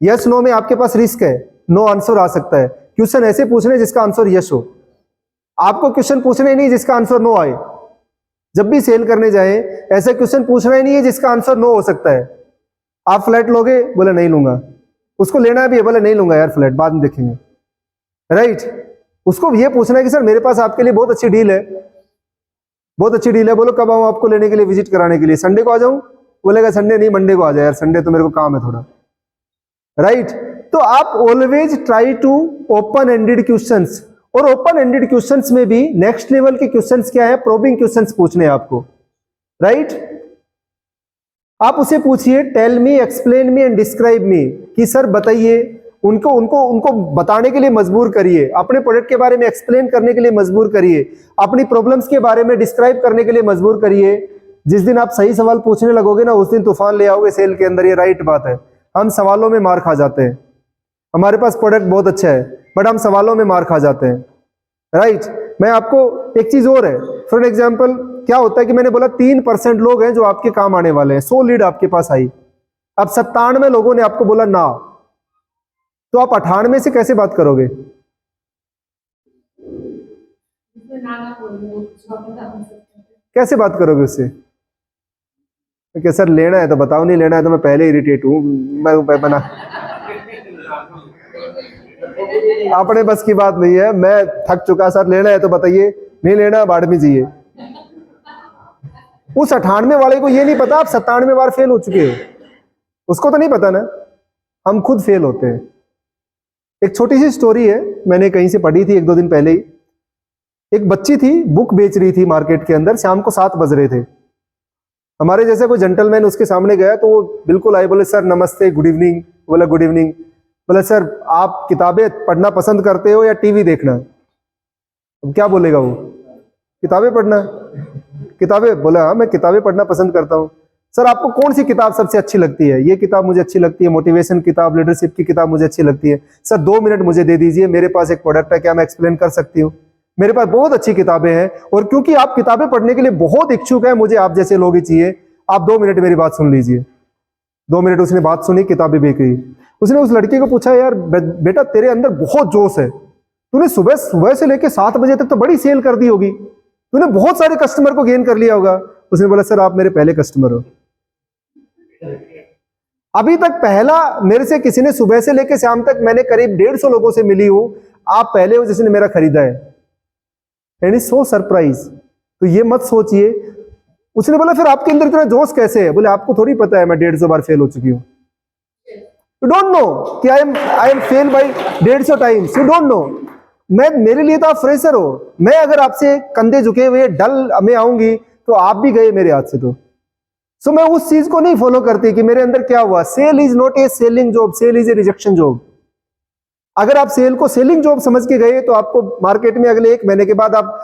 यस नो में आपके पास रिस्क है, नो आंसर आ सकता है। क्वेश्चन ऐसे पूछने जिसका आंसर यस हो। आपको क्वेश्चन पूछने नहीं जिसका आंसर नो आए। जब भी सेल करने जाए ऐसे क्वेश्चन पूछना ही नहीं है जिसका आंसर नो हो सकता है। आप फ्लैट लोगे, बोले नहीं लूंगा। उसको लेना भी है, बोले नहीं लूंगा यार फ्लैट, बाद में देखेंगे। राइट। उसको ये पूछना है कि सर मेरे पास आपके लिए बहुत अच्छी डील है, बहुत अच्छी डील है, बोलो कब आऊं आपको लेने के लिए, विजिट कराने के लिए, संडे को आ जाऊं? बोलेगा संडे नहीं, मंडे को आ जाए यार, संडे तो मेरे को काम है थोड़ा। राइट। तो आप always try to open ended questions, और ओपन एंडेड क्वेश्चंस में भी नेक्स्ट लेवल के क्वेश्चंस क्या है, प्रोबिंग क्वेश्चंस पूछने हैं आपको। राइट। आप उसे पूछिए tell me, explain me and describe me, कि सर बताइए, उनको उनको उनको बताने के लिए मजबूर करिए, अपने प्रोडक्ट के बारे में एक्सप्लेन करने के लिए मजबूर करिए, अपनी प्रॉब्लम्स के बारे में डिस्क्राइब करने के लिए मजबूर करिए। जिस दिन आप सही सवाल पूछने लगोगे ना, उस दिन तूफान ले आओगे सेल के अंदर। ये राइट बात है। हम सवालों में मार खा जाते हैं। हमारे पास प्रोडक्ट बहुत अच्छा है बट हम सवालों में मार खा जाते हैं। राइट। मैं आपको एक चीज और है, फॉर एग्जाम्पल क्या होता है कि मैंने बोला 3% लोग हैं जो आपके काम आने वाले हैं, 100 लीड आपके पास आई, अब 97 लोगों ने आपको बोला ना, तो आप 98 से कैसे बात करोगे? कैसे बात करोगे उससे? क्या सर लेना है तो बताओ, नहीं लेना है तो मैं पहले इरिटेट हूं, मैं बना अपने बस की बात नहीं है, मैं थक चुका, सर लेना है तो बताइए, नहीं लेना बाढ़ में चाहिए। उस 98 वाले को ये नहीं पता आप 97 बार फेल हो चुके हो, उसको तो नहीं पता ना। हम खुद फेल होते हैं। एक छोटी सी स्टोरी है, मैंने कहीं से पढ़ी थी 1-2 दिन पहले ही। एक बच्ची थी, बुक बेच रही थी मार्केट के अंदर, शाम को 7 बज रहे थे। हमारे जैसे कोई जेंटलमैन उसके सामने गया तो वो बिल्कुल आए, बोले सर नमस्ते, गुड इवनिंग। बोला गुड इवनिंग। बोले सर आप किताबें पढ़ना पसंद करते हो या टीवी देखना? अब क्या बोलेगा वो? किताबें पढ़ना। किताबें? बोला हाँ मैं किताबें पढ़ना पसंद करता हूँ। सर आपको कौन सी किताब सबसे अच्छी लगती है? ये किताब मुझे अच्छी लगती है, मोटिवेशन किताब, लीडरशिप की किताब मुझे अच्छी लगती है। सर 2 मिनट मुझे दे दीजिए, मेरे पास एक प्रोडक्ट है, क्या मैं एक्सप्लेन कर सकती हूँ? मेरे पास बहुत अच्छी किताबें हैं, और क्योंकि आप किताबें पढ़ने के लिए बहुत इच्छुक है, मुझे आप जैसे लोग ही चाहिए। आप 2 मिनट मेरी बात सुन लीजिए। 2 मिनट उसने बात सुनी, किताबें बेच गई। उसने उस लड़के को पूछा, यार बेटा तेरे अंदर बहुत जोश है, तूने सुबह सुबह से लेकर 7 बजे तक तो बड़ी सेल कर दी होगी, तूने बहुत सारे कस्टमर को गेन कर लिया होगा। उसने बोला सर आप मेरे पहले कस्टमर हो, अभी तक पहला मेरे से किसी ने सुबह से लेकर शाम तक मैंने करीब 150 लोगों से मिली हूं, आप पहले हो जिसने मेरा खरीदा है। यानी सो सरप्राइज। तो ये मत सोचिए। उसने बोला फिर आपके अंदर इतना जोश कैसे है? बोले आपको थोड़ी पता है मैं 150 बार फेल हो चुकी हूं। यू डोंट नो कि I am fail by 150 times. You don't know. मेरे लिए तो आप फ्रेशर हो। मैं अगर आपसे कंधे झुके हुए डल में आऊंगी तो आप भी गए मेरे हाथ से। तो सो मैं उस चीज को नहीं फॉलो करती कि मेरे अंदर क्या हुआ। Sale is not a selling job, sale is a rejection job. अगर आप सेल को सेलिंग जॉब समझ के गए तो आपको मार्केट में अगले 1 महीने के बाद आप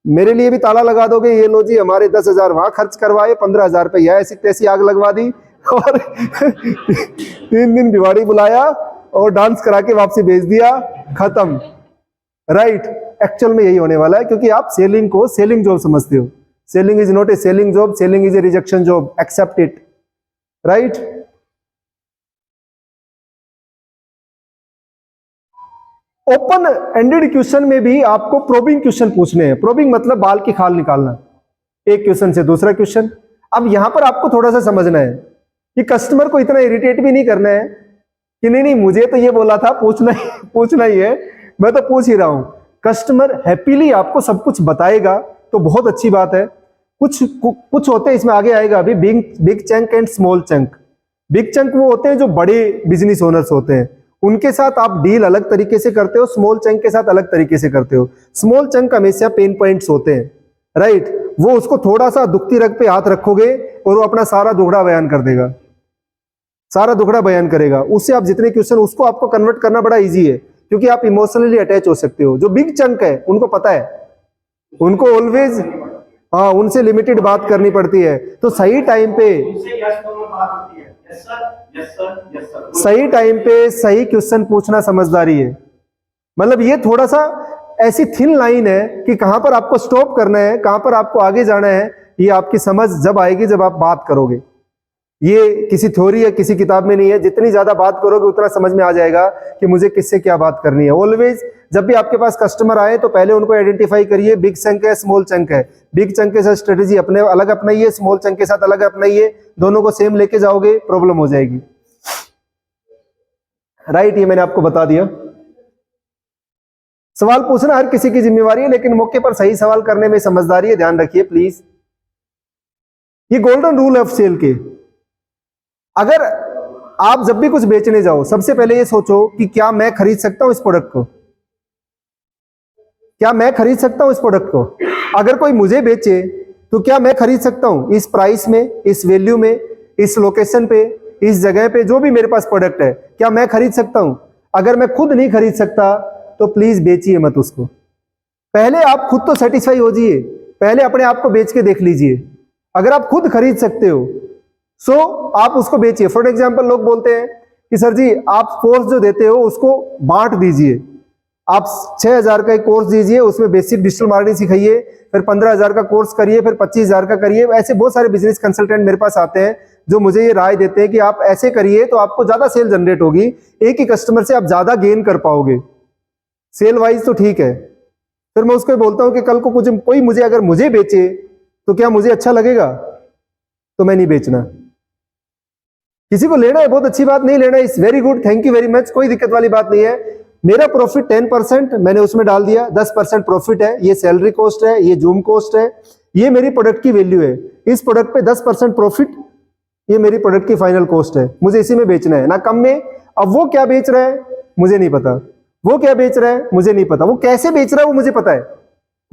मेरे लिए भी ताला लगा दोगे, ये लो जी हमारे 10,000 वहां खर्च करवाए, 15,000 रुपये ऐसी तैसी आग लगवा दी और 3 दिन दिवाड़ी बुलाया और डांस करा के वापसी भेज दिया, खत्म। राइट। एक्चुअल में यही होने वाला है, क्योंकि आप सेलिंग को सेलिंग जॉब समझते हो। Selling is not a selling job, selling is a rejection job, accept it. Right. Open ended question में भी आपको प्रोबिंग क्वेश्चन पूछने हैं। प्रोबिंग मतलब बाल की खाल निकालना, एक क्वेश्चन से दूसरा क्वेश्चन। अब यहां पर आपको थोड़ा सा समझना है कि कस्टमर को इतना इरिटेट भी नहीं करना है कि नहीं मुझे तो ये बोला था, पूछना ही है, मैं तो पूछ ही रहा हूं। कस्टमर हैप्पीली आपको सब कुछ बताएगा तो बहुत अच्छी बात है। कुछ होते हैं, इसमें आगे आएगा अभी, big chunk and small chunk. Big chunk वो होते हैं जो बड़े बिजनेस ओनर्स होते हैं, उनके साथ आप डील अलग तरीके से करते हो, स्मॉल चंक के साथ अलग तरीके से करते हो। स्मॉल चंक हमेशा पेन पॉइंट्स होते हैं। राइट। वो उसको थोड़ा सा दुखती रग पे हाथ रखोगे और वो अपना सारा दुखड़ा बयान कर देगा, सारा दुखड़ा बयान करेगा। उससे आप जितने क्वेश्चन, उसको आपको कन्वर्ट करना बड़ा इजी है, क्योंकि आप इमोशनली अटैच हो सकते हो। जो बिग चंक है उनको पता है, उनको ऑलवेज हाँ उनसे लिमिटेड बात करनी पड़ती है। तो सही टाइम पे सही टाइम पे सही क्वेश्चन पूछना समझदारी है। मतलब ये थोड़ा सा ऐसी थिन लाइन है कि कहां पर आपको स्टॉप करना है, कहां पर आपको आगे जाना है, ये आपकी समझ जब आएगी जब आप बात करोगे। ये किसी थ्योरी या किसी किताब में नहीं है। जितनी ज्यादा बात करोगे उतना समझ में आ जाएगा कि मुझे किससे क्या बात करनी है। ऑलवेज जब भी आपके पास कस्टमर आए तो पहले उनको आइडेंटिफाई करिए, बिग चंक है स्मॉल चंक है। बिग चंक के साथ स्ट्रेटेजी अपने अलग अपनाइए, स्मॉल चंक के साथ अलग अपनाइए, दोनों को सेम लेके जाओगे प्रॉब्लम हो जाएगी। राइट। ये मैंने आपको बता दिया। सवाल पूछना हर किसी की जिम्मेवारी है, लेकिन मौके पर सही सवाल करने में समझदारी है, ध्यान रखिए प्लीज। ये गोल्डन रूल है ऑफ सेल के। अगर आप जब भी कुछ बेचने जाओ, सबसे पहले ये सोचो कि क्या मैं खरीद सकता हूं इस प्रोडक्ट को, क्या मैं खरीद सकता हूं इस प्रोडक्ट को। अगर कोई मुझे बेचे तो क्या मैं खरीद सकता हूं इस प्राइस में, इस वैल्यू में, इस लोकेशन पे, इस जगह पे, जो भी मेरे पास प्रोडक्ट है, क्या मैं खरीद सकता हूं। अगर मैं खुद नहीं खरीद सकता तो प्लीज बेचिए मत उसको। पहले आप खुद तो सेटिस्फाई हो जाइए, पहले अपने आप को बेच के देख लीजिए। अगर आप खुद खरीद सकते हो सो आप उसको बेचिए। फॉर एग्जाम्पल लोग बोलते हैं कि सर जी आप कोर्स जो देते हो उसको बांट दीजिए, आप 6,000 का एक कोर्स दीजिए, उसमें बेसिक डिजिटल मार्केटिंग सिखाइए, फिर 15,000 का कोर्स करिए, फिर 25,000 का करिए। ऐसे बहुत सारे बिजनेस कंसल्टेंट मेरे पास आते हैं जो मुझे ये राय देते हैं कि आप ऐसे करिए तो आपको ज्यादा सेल जनरेट होगी, एक ही कस्टमर से आप ज्यादा गेन कर पाओगे। सेल वाइज तो ठीक है। फिर मैं उसको बोलता हूं कि कल को कुछ कोई मुझे अगर मुझे बेचे तो क्या मुझे अच्छा लगेगा, तो मैं नहीं बेचना। किसी को लेना है बहुत अच्छी बात, नहीं लेना is very good, thank you very much, कोई दिक्कत वाली बात नहीं है। मेरा प्रॉफिट 10% मैंने उसमें डाल दिया, 10% प्रॉफिट है, ये सैलरी कॉस्ट है, ये जूम कॉस्ट है, ये मेरी प्रोडक्ट की वैल्यू है। इस प्रोडक्ट पे 10% प्रॉफिट, ये मेरी प्रोडक्ट की फाइनल कॉस्ट है, मुझे इसी में बेचना है, ना कम में। अब वो क्या बेच रहा है मुझे नहीं पता, वो क्या बेच रहा है मुझे नहीं पता, वो कैसे बेच रहा है वो मुझे पता है,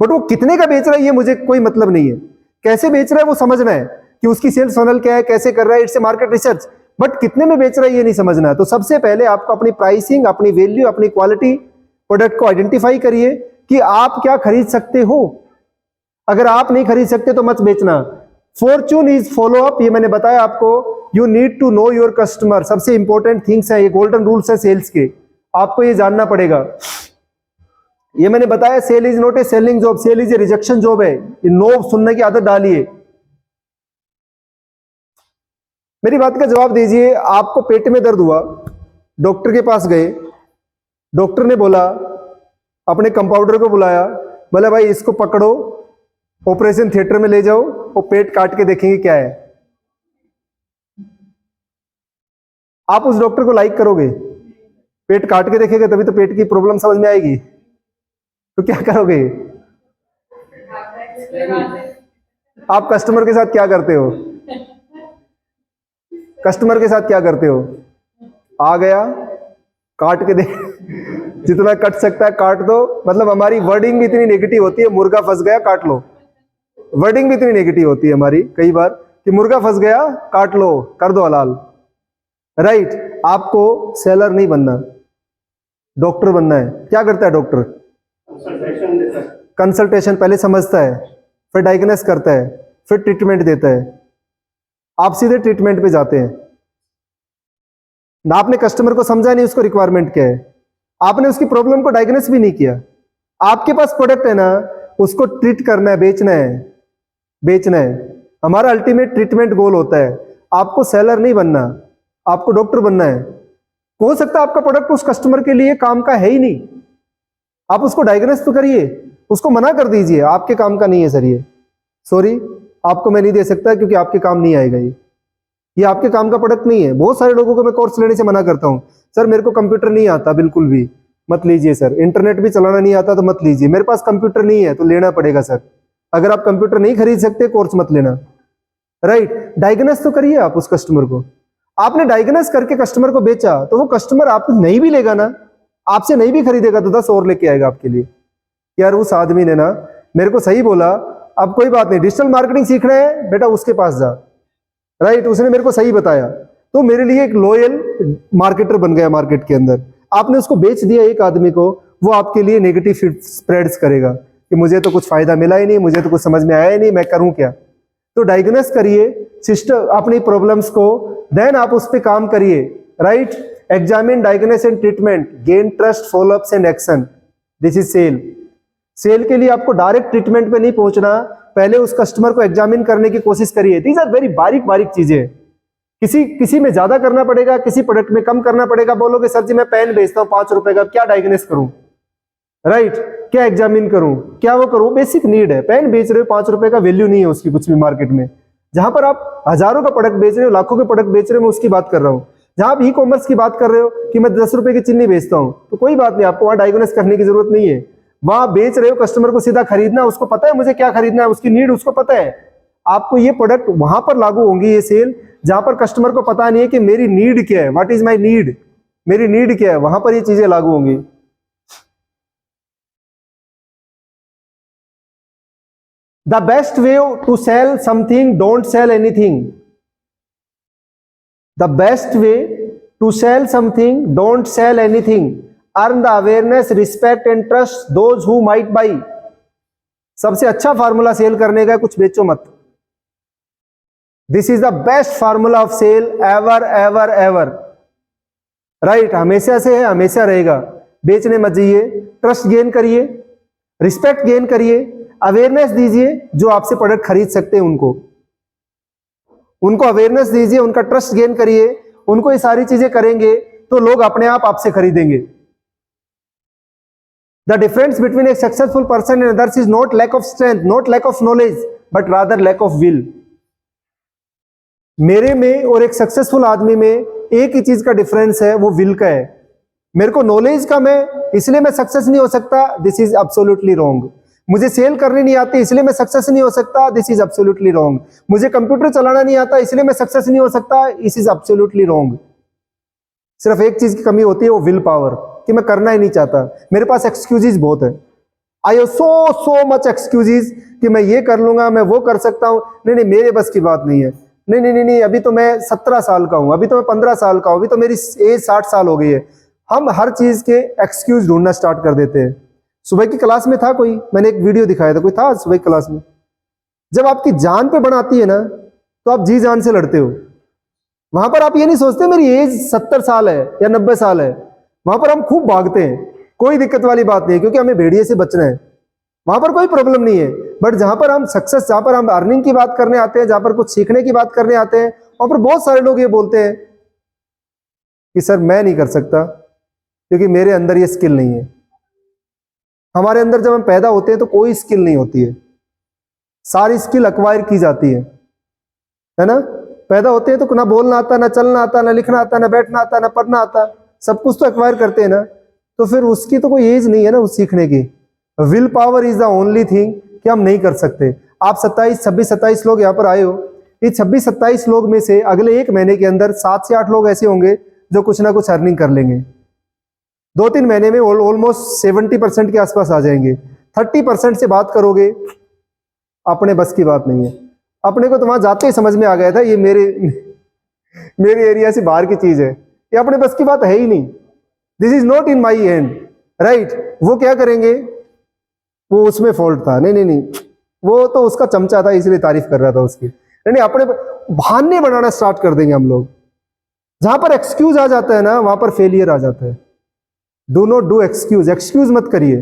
बट वो कितने का बेच रहा है ये मुझे कोई मतलब नहीं है। कैसे बेच रहा है वो समझना है कि उसकी सेल्स फनल क्या है, कैसे कर रहा है, it's a market research, but कितने में बेच रहा है ये नहीं समझना है। तो सबसे पहले आपको अपनी प्राइसिंग, अपनी वैल्यू, अपनी क्वालिटी प्रोडक्ट को आइडेंटिफाई करिए कि आप क्या खरीद सकते हो। अगर आप नहीं खरीद सकते तो मत बेचना। फॉर्चून इज फॉलो अप, ये मैंने बताया आपको। You need to know your customer, सबसे इंपॉर्टेंट थिंग्स है, ये गोल्डन रूल्स है सेल्स के, आपको ये जानना पड़ेगा। ये मैंने बताया sale is not a selling job, sale is a rejection job है। नो सुनने की आदत डालिए। मेरी बात का जवाब दीजिए। आपको पेट में दर्द हुआ, डॉक्टर के पास गए, डॉक्टर ने बोला, अपने कंपाउंडर को बुलाया, बोला भाई इसको पकड़ो, ऑपरेशन थिएटर में ले जाओ और पेट काट के देखेंगे क्या है। आप उस डॉक्टर को लाइक करोगे? पेट काट के देखेगा तभी तो पेट की प्रॉब्लम समझ में आएगी। तो क्या करोगे? आप कस्टमर के साथ क्या करते हो? कस्टमर के साथ क्या करते हो? आ गया, काट के देख, जितना कट सकता है काट दो। मतलब हमारी वर्डिंग भी इतनी नेगेटिव होती है, मुर्गा फंस गया काट लो। वर्डिंग भी इतनी नेगेटिव होती है हमारी कई बार कि मुर्गा फंस गया काट लो, कर दो हलाल। राइट, आपको सेलर नहीं बनना, डॉक्टर बनना है। क्या करता है डॉक्टर? कंसल्टेशन देता है। कंसल्टेशन पहले समझता है, फिर डायग्नोस करता है, फिर ट्रीटमेंट देता है। आप सीधे ट्रीटमेंट पे जाते हैं ना, आपने कस्टमर को समझा नहीं उसको रिक्वायरमेंट क्या है, आपने उसकी प्रॉब्लम को डायग्नोस भी नहीं किया। आपके पास प्रोडक्ट है ना, उसको ट्रीट करना है, बेचना है, बेचना है। हमारा अल्टीमेट ट्रीटमेंट गोल होता है। आपको सेलर नहीं बनना, आपको डॉक्टर बनना है। हो सकता है आपका प्रोडक्ट उस कस्टमर के लिए काम का है ही नहीं, आप उसको डायग्नोस तो करिए, उसको मना कर दीजिए आपके काम का नहीं है सर, ये सॉरी आपको मैं नहीं दे सकता क्योंकि आपके काम नहीं आएगा, ये आपके काम का प्रोडक्ट नहीं है। बहुत सारे लोगों को मैं कोर्स लेने से मना करता हूं, सर मेरे को कंप्यूटर नहीं आता, बिल्कुल भी मत लीजिए सर। इंटरनेट भी चलाना नहीं आता तो मत लीजिए, मेरे पास कंप्यूटर नहीं है तो लेना पड़ेगा सर। अगर आप कंप्यूटर नहीं खरीद सकते कोर्स मत लेना। राइट, डायग्नोस तो करिए आप उस कस्टमर को। आपने डायग्नोस करके कस्टमर को बेचा तो वो कस्टमर आपको नहीं भी लेगा ना, आपसे नहीं भी खरीदेगा तो 10 और लेके आएगा आपके लिए। यार उस आदमी ने ना मेरे को सही बोला, अब कोई बात नहीं, डिजिटल मार्केटिंग सीखना है बेटा उसके पास जा। राइट, उसने मेरे को सही बताया तो मेरे लिए एक लॉयल मार्केटर बन गया मार्केट के अंदर। आपने उसको बेच दिया एक आदमी को, वो आपके लिए नेगेटिव स्प्रेड्स करेगा कि मुझे तो कुछ फायदा मिला ही नहीं, मुझे तो कुछ समझ में आया ही नहीं, मैं करूं क्या। तो डायग्नोस करिए सिस्टम अपनी प्रॉब्लम्स को, देन आप उस पर काम करिए। Right, examine, diagnose and treatment, gain trust, follow ups and action, this is sale. Sale के लिए आपको डायरेक्ट ट्रीटमेंट पे नहीं पहुंचना, पहले उस कस्टमर को एग्जामिन करने की कोशिश करिए। दीज आर वेरी बारीक बारीक चीजें, किसी में ज्यादा करना पड़ेगा, किसी प्रोडक्ट में कम करना पड़ेगा। बोलोगे सर जी मैं पेन बेचता हूं 5 रुपए का, क्या डायग्नोस करूं? राइट, क्या एग्जामिन करूं, क्या वो करूं? बेसिक नीड है। पेन बेच रहे हो 5 रुपए का, वैल्यू नहीं है उसकी कुछ भी मार्केट में। जहां पर आप हजारों का प्रोडक्ट बेच रहे हो, लाखों के प्रोडक्ट बेच रहे हो, मैं उसकी बात कर रहा हूं। जहां आप ई कॉमर्स की बात कर रहे हो कि मैं 10 रुपए की चिन्नी बेचता हूं, तो कोई बात नहीं, आपको वहां डायग्नोस करने की जरूरत नहीं है। वहां बेच रहे हो, कस्टमर को सीधा खरीदना, उसको पता है मुझे क्या खरीदना है, उसकी नीड उसको पता है। आपको ये प्रोडक्ट वहां पर लागू होंगी, ये सेल, जहां पर कस्टमर को पता नहीं है कि मेरी नीड क्या है, व्हाट इज माई नीड, मेरी नीड क्या है, वहां पर ये चीजें लागू होंगी। The best way to sell something, don't sell anything. The best way to sell something, don't sell anything. Earn the awareness, respect and trust those who might buy. सबसे अच्छा फार्मूला सेल करने का, कुछ बेचो मत। This is the best formula of sale ever ever ever. Right, हमेशा से है, हमेशा रहेगा। बेचने मत जाइए, ट्रस्ट गेन करिए, रिस्पेक्ट गेन करिए, अवेयरनेस दीजिए, जो आपसे प्रोडक्ट खरीद सकते हैं उनको अवेयरनेस दीजिए, उनका ट्रस्ट गेन करिए। उनको ये सारी चीजें करेंगे तो लोग अपने आप आपसे खरीदेंगे। The difference between a successful person and others is not lack of strength, not lack of knowledge, but rather lack of will. मेरे में और एक सक्सेसफुल आदमी में एक ही चीज का डिफरेंस है, वो विल का है। मेरे को नॉलेज कम है इसलिए मैं सक्सेस नहीं हो सकता, दिस इज एब्सोल्युटली रॉन्ग। मुझे सेल करनी नहीं आती इसलिए मैं सक्सेस नहीं हो सकता, दिस इज एब्सोल्युटली रॉन्ग। मुझे कंप्यूटर चलाना नहीं आता इसलिए मैं सक्सेस नहीं हो सकता, दिस इज एब्सोल्युटली रॉन्ग। सिर्फ एक चीज की कमी होती है, वो विल पावर, कि मैं करना ही नहीं चाहता। मेरे पास एक्सक्यूजेस बहुत है, I have so much excuses कि मैं ये कर लूंगा, मैं वो कर सकता हूं। नहीं नहीं, मेरे बस की बात नहीं है। नहीं नहीं नहीं नहीं, अभी तो मैं 17 साल का हूं, अभी तो मैं 15 साल का हूं, अभी तो मेरी एज 60 साल हो गई है। हम हर चीज के एक्सक्यूज ढूंढना स्टार्ट कर देते हैं। सुबह की क्लास में था कोई, मैंने एक वीडियो दिखाया था, कोई था सुबह की क्लास में। जब आपकी जान पे बनाती है ना, तो आप जी जान से लड़ते हो। वहां पर आप ये नहीं सोचते मेरी एज 70 साल है या 90 साल है, वहां पर हम खूब भागते हैं, कोई दिक्कत वाली बात नहीं, क्योंकि हमें भेड़िए से बचना है, वहां पर कोई प्रॉब्लम नहीं है। बट जहां पर हम सक्सेस, जहां पर हम अर्निंग की बात करने आते हैं, जहां पर कुछ सीखने की बात करने आते हैं, वहां पर बहुत सारे लोग ये बोलते हैं कि सर मैं नहीं कर सकता क्योंकि मेरे अंदर ये स्किल नहीं है। हमारे अंदर जब हम पैदा होते हैं तो कोई स्किल नहीं होती है, सारी स्किल अक्वायर की जाती है ना। पैदा होते हैं तो ना बोलना आता, ना चलना आता, ना लिखना आता, ना बैठना आता, ना पढ़ना आता, सब कुछ तो एक्वायर करते हैं ना। तो फिर उसकी तो कोई एज नहीं है ना उस सीखने की। Will power is the only thing कि हम नहीं कर सकते। आप 26-27 लोग यहाँ पर आए हो, ये 26-27 लोग में से अगले एक महीने के अंदर 7 से 8 लोग ऐसे होंगे जो कुछ ना कुछ अर्निंग कर लेंगे। 2-3 महीने में ऑलमोस्ट 70% के आसपास आ जाएंगे। 30% से बात करोगे, अपने बस की बात नहीं है। अपने को तो वहां जाते ही समझ में आ गया था ये मेरे एरिया से बाहर की चीज है, ये अपने बस की बात है ही नहीं। This is not in my hand, right. वो क्या करेंगे, वो उसमें फॉल्ट था, नहीं नहीं नहीं, वो तो उसका चमचा था इसलिए तारीफ कर रहा था उसकी। नहीं, अपने बहाने बनाना स्टार्ट कर देंगे हम लोग। जहां पर एक्सक्यूज आ जाता है ना, वहां पर फेलियर आ जाता है। Do not do excuse, excuse मत करिए।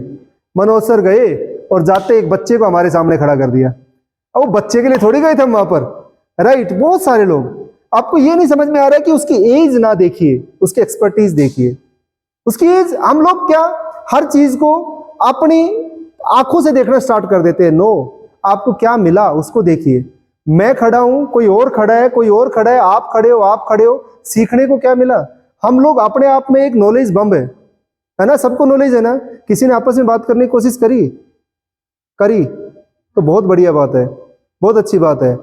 मनोज सर गए और जाते एक बच्चे को हमारे सामने खड़ा कर दिया। अब वो बच्चे के लिए थोड़ी गए थे हम वहां पर, राइट। बहुत सारे लोग, आपको ये नहीं समझ में आ रहा है कि उसकी एज ना देखिए, उसकी एक्सपर्टीज देखिए, उसकी एज। हम लोग क्या हर चीज को अपनी आंखों से देखना स्टार्ट कर देते हैं। नो, आपको क्या मिला उसको देखिए। मैं खड़ा हूं, कोई और खड़ा है, कोई और खड़ा है, आप खड़े हो, आप खड़े हो, सीखने को क्या मिला। हम लोग अपने आप में एक नॉलेज बम है ना, सबको नॉलेज है ना। किसी ने आपस में बात करने की कोशिश करी तो बहुत बढ़िया बात है, बहुत अच्छी बात है।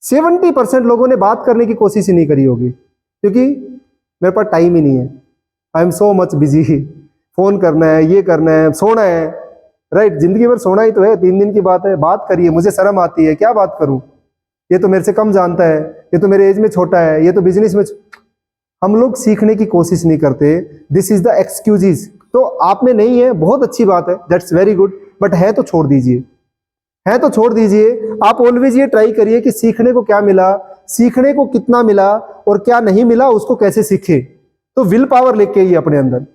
70% लोगों ने बात करने की कोशिश ही नहीं करी होगी, क्योंकि मेरे पास टाइम ही नहीं है। I am so much busy, phone करना है, ये करना है, सोना है, राइट। जिंदगी भर सोना ही तो है, 3 दिन की बात है। बात करिए, मुझे शर्म आती है, क्या बात करूं, ये तो मेरे से कम जानता है, ये तो मेरे एज में छोटा है, ये तो बिजनेस में। हम लोग सीखने की कोशिश नहीं करते। This is the excuses. तो आप में नहीं है, बहुत अच्छी बात है, दैट्स वेरी गुड, बट है तो छोड़ दीजिए, है तो छोड़ दीजिए। आप ऑलवेज ये ट्राई करिए कि सीखने को क्या मिला, सीखने को कितना मिला, और क्या नहीं मिला उसको कैसे सीखे। तो विल पावर लेके आइए अपने अंदर।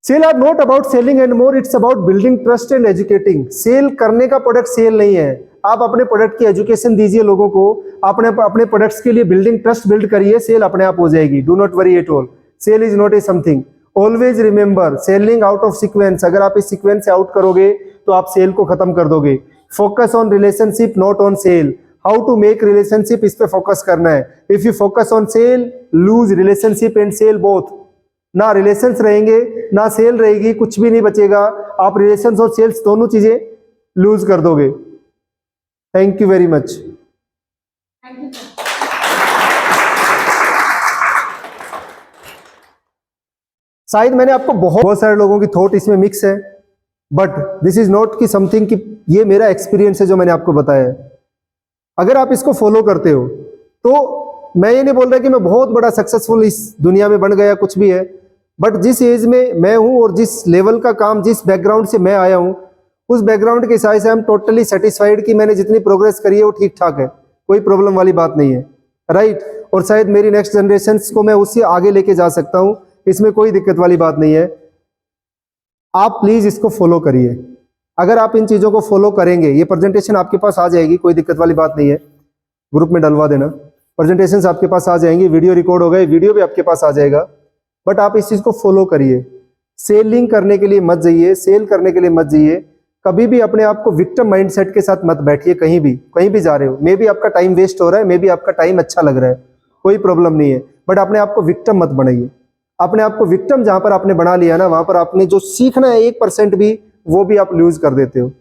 Sale are not about selling and more, it's about building trust and educating. Sale करने का प्रोडक्ट सेल नहीं है। आप अपने प्रोडक्ट की एजुकेशन दीजिए लोगों को, अपने प्रोडक्ट्स के लिए बिल्डिंग ट्रस्ट बिल्ड करिए, सेल अपने आप हो जाएगी। Do not worry at all, sale is not a something. Always remember, selling out of sequence. अगर आप इस सीक्वेंस से आउट करोगे तो आप सेल को खत्म कर दोगे। Focus on relationship, not on sale. How to make relationship, इस पे फोकस करना है। If you focus on sale, lose relationship and sale both. ना रिलेशंस रहेंगे, ना सेल रहेगी, कुछ भी नहीं बचेगा। आप रिलेशंस और सेल्स दोनों चीजें लूज कर दोगे। Thank you very much. Thank you sir. शायद मैंने आपको बहुत सारे लोगों की थॉट इसमें मिक्स है, बट दिस इज नॉट कि समथिंग कि ये मेरा एक्सपीरियंस है जो मैंने आपको बताया है। अगर आप इसको फॉलो करते हो तो मैं ये नहीं बोल रहा कि मैं बहुत बड़ा सक्सेसफुल इस दुनिया में बन गया, कुछ भी है, बट जिस एज में मैं हूं और जिस लेवल का काम, जिस बैकग्राउंड से मैं आया हूं, उस बैकग्राउंड के हिसाब से आई एम टोटली सेटिस्फाइड कि मैंने जितनी प्रोग्रेस करी है वो ठीक ठाक है, कोई प्रॉब्लम वाली बात नहीं है, राइट। और शायद मेरी नेक्स्ट जनरेशन को मैं उससे आगे लेके जा सकता हूं, इसमें कोई दिक्कत वाली बात नहीं है। आप प्लीज इसको फॉलो करिए। अगर आप इन चीजों को फॉलो करेंगे, ये प्रेजेंटेशन आपके पास आ जाएगी, कोई दिक्कत वाली बात नहीं है, ग्रुप में डलवा देना, प्रेजेंटेशंस आपके पास आ जाएंगी, वीडियो रिकॉर्ड हो गए, वीडियो भी आपके पास आ जाएगा, बट आप इस चीज को फॉलो करिए। सेलिंग करने के लिए मत जाइए, सेल करने के लिए मत जाइए, कभी भी अपने आप को विक्टिम माइंडसेट के साथ मत बैठिए। कहीं भी जा रहे हो, मे बी आपका टाइम वेस्ट हो रहा है, मे बी आपका टाइम अच्छा लग रहा है, कोई प्रॉब्लम नहीं है, बट अपने आप को विक्टिम मत बनाइए। अपने आप को विक्टिम जहां पर आपने बना लिया ना, वहां पर आपने जो सीखना है 1% भी, वो भी आप लूज कर देते हो।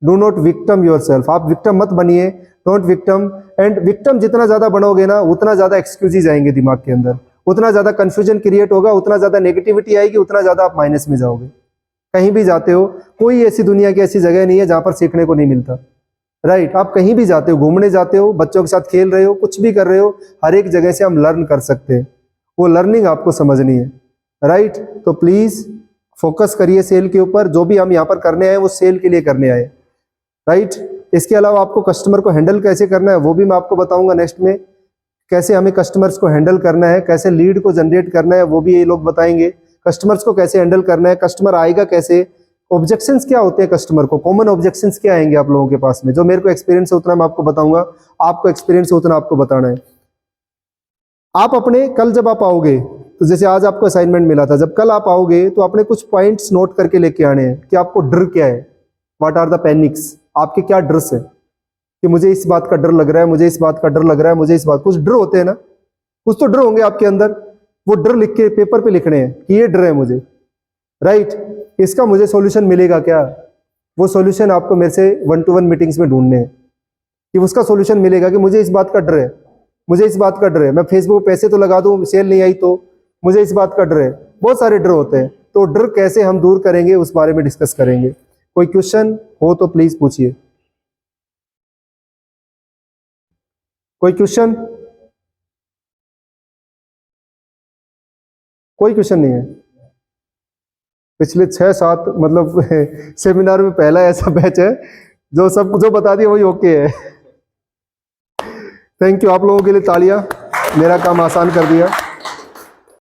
Do not victim yourself. आप विक्टिम मत बनिए, डोंट विक्टिम। एंड विक्टिम जितना ज्यादा बनोगे ना, उतना ज्यादा एक्सक्यूजेज आएंगे दिमाग के अंदर, उतना ज्यादा कंफ्यूजन क्रिएट होगा, उतना ज्यादा नेगेटिविटी आएगी, उतना ज्यादा आप माइनस में जाओगे। कहीं भी जाते हो, कोई ऐसी दुनिया की ऐसी जगह नहीं है जहां पर सीखने को नहीं मिलता, राइट। आप कहीं भी जाते हो, घूमने जाते हो, बच्चों के साथ खेल रहे हो, कुछ भी कर रहे हो, हर एक जगह से हम लर्न कर सकते हैं। वो लर्निंग आपको समझनी है, राइट। तो प्लीज फोकस करिए सेल के ऊपर। जो भी हम यहाँ पर करने आए वो सेल के लिए करने आए, राइट। इसके अलावा आपको कस्टमर को हैंडल कैसे करना है वो भी मैं आपको बताऊंगा नेक्स्ट में। कैसे हमें कस्टमर्स को हैंडल करना है, कैसे लीड को जनरेट करना है, वो भी ये लोग बताएंगे। कस्टमर्स को कैसे हैंडल करना है, कस्टमर आएगा कैसे, ऑब्जेक्शंस क्या होते हैं कस्टमर को, कॉमन ऑब्जेक्शंस क्या आएंगे आप लोगों के पास में। जो मेरे को एक्सपीरियंस है उतना मैं आपको बताऊंगा, आपको एक्सपीरियंस है उतना आपको बताना है। आप अपने कल जब आप आओगे, तो जैसे आज आपको असाइनमेंट मिला था, जब कल आप आओगे तो अपने कुछ पॉइंट्स नोट करके लेके आने हैं कि आपको डर क्या है, व्हाट आर द पैनिक्स, आपके क्या डर्स है, कि मुझे इस बात का डर लग रहा है, मुझे इस बात का डर लग रहा है, मुझे इस बात, कुछ डर होते हैं ना, कुछ तो डर होंगे आपके अंदर। वो डर लिख के पेपर पे लिखने हैं कि ये डर है मुझे, राइट। इसका मुझे सॉल्यूशन मिलेगा क्या, वो सॉल्यूशन आपको मेरे से 1-to-1 मीटिंग्स में ढूंढने हैं कि उसका सॉल्यूशन मिलेगा कि मुझे इस बात का डर है, मुझे इस बात का डर है, मैं फेसबुक पे पैसे तो लगा दूं, सेल नहीं आई तो मुझे इस बात का डर है। बहुत सारे डर होते हैं, तो डर कैसे हम दूर करेंगे उस बारे में डिस्कस करेंगे। कोई क्वेश्चन हो तो प्लीज पूछिए। कोई क्वेश्चन? कोई क्वेश्चन नहीं है? पिछले 6-7 मतलब सेमिनार में पहला ऐसा बैच है जो सब जो बता दिया वही ओके है। थैंक यू, आप लोगों के लिए तालियां, मेरा काम आसान कर दिया।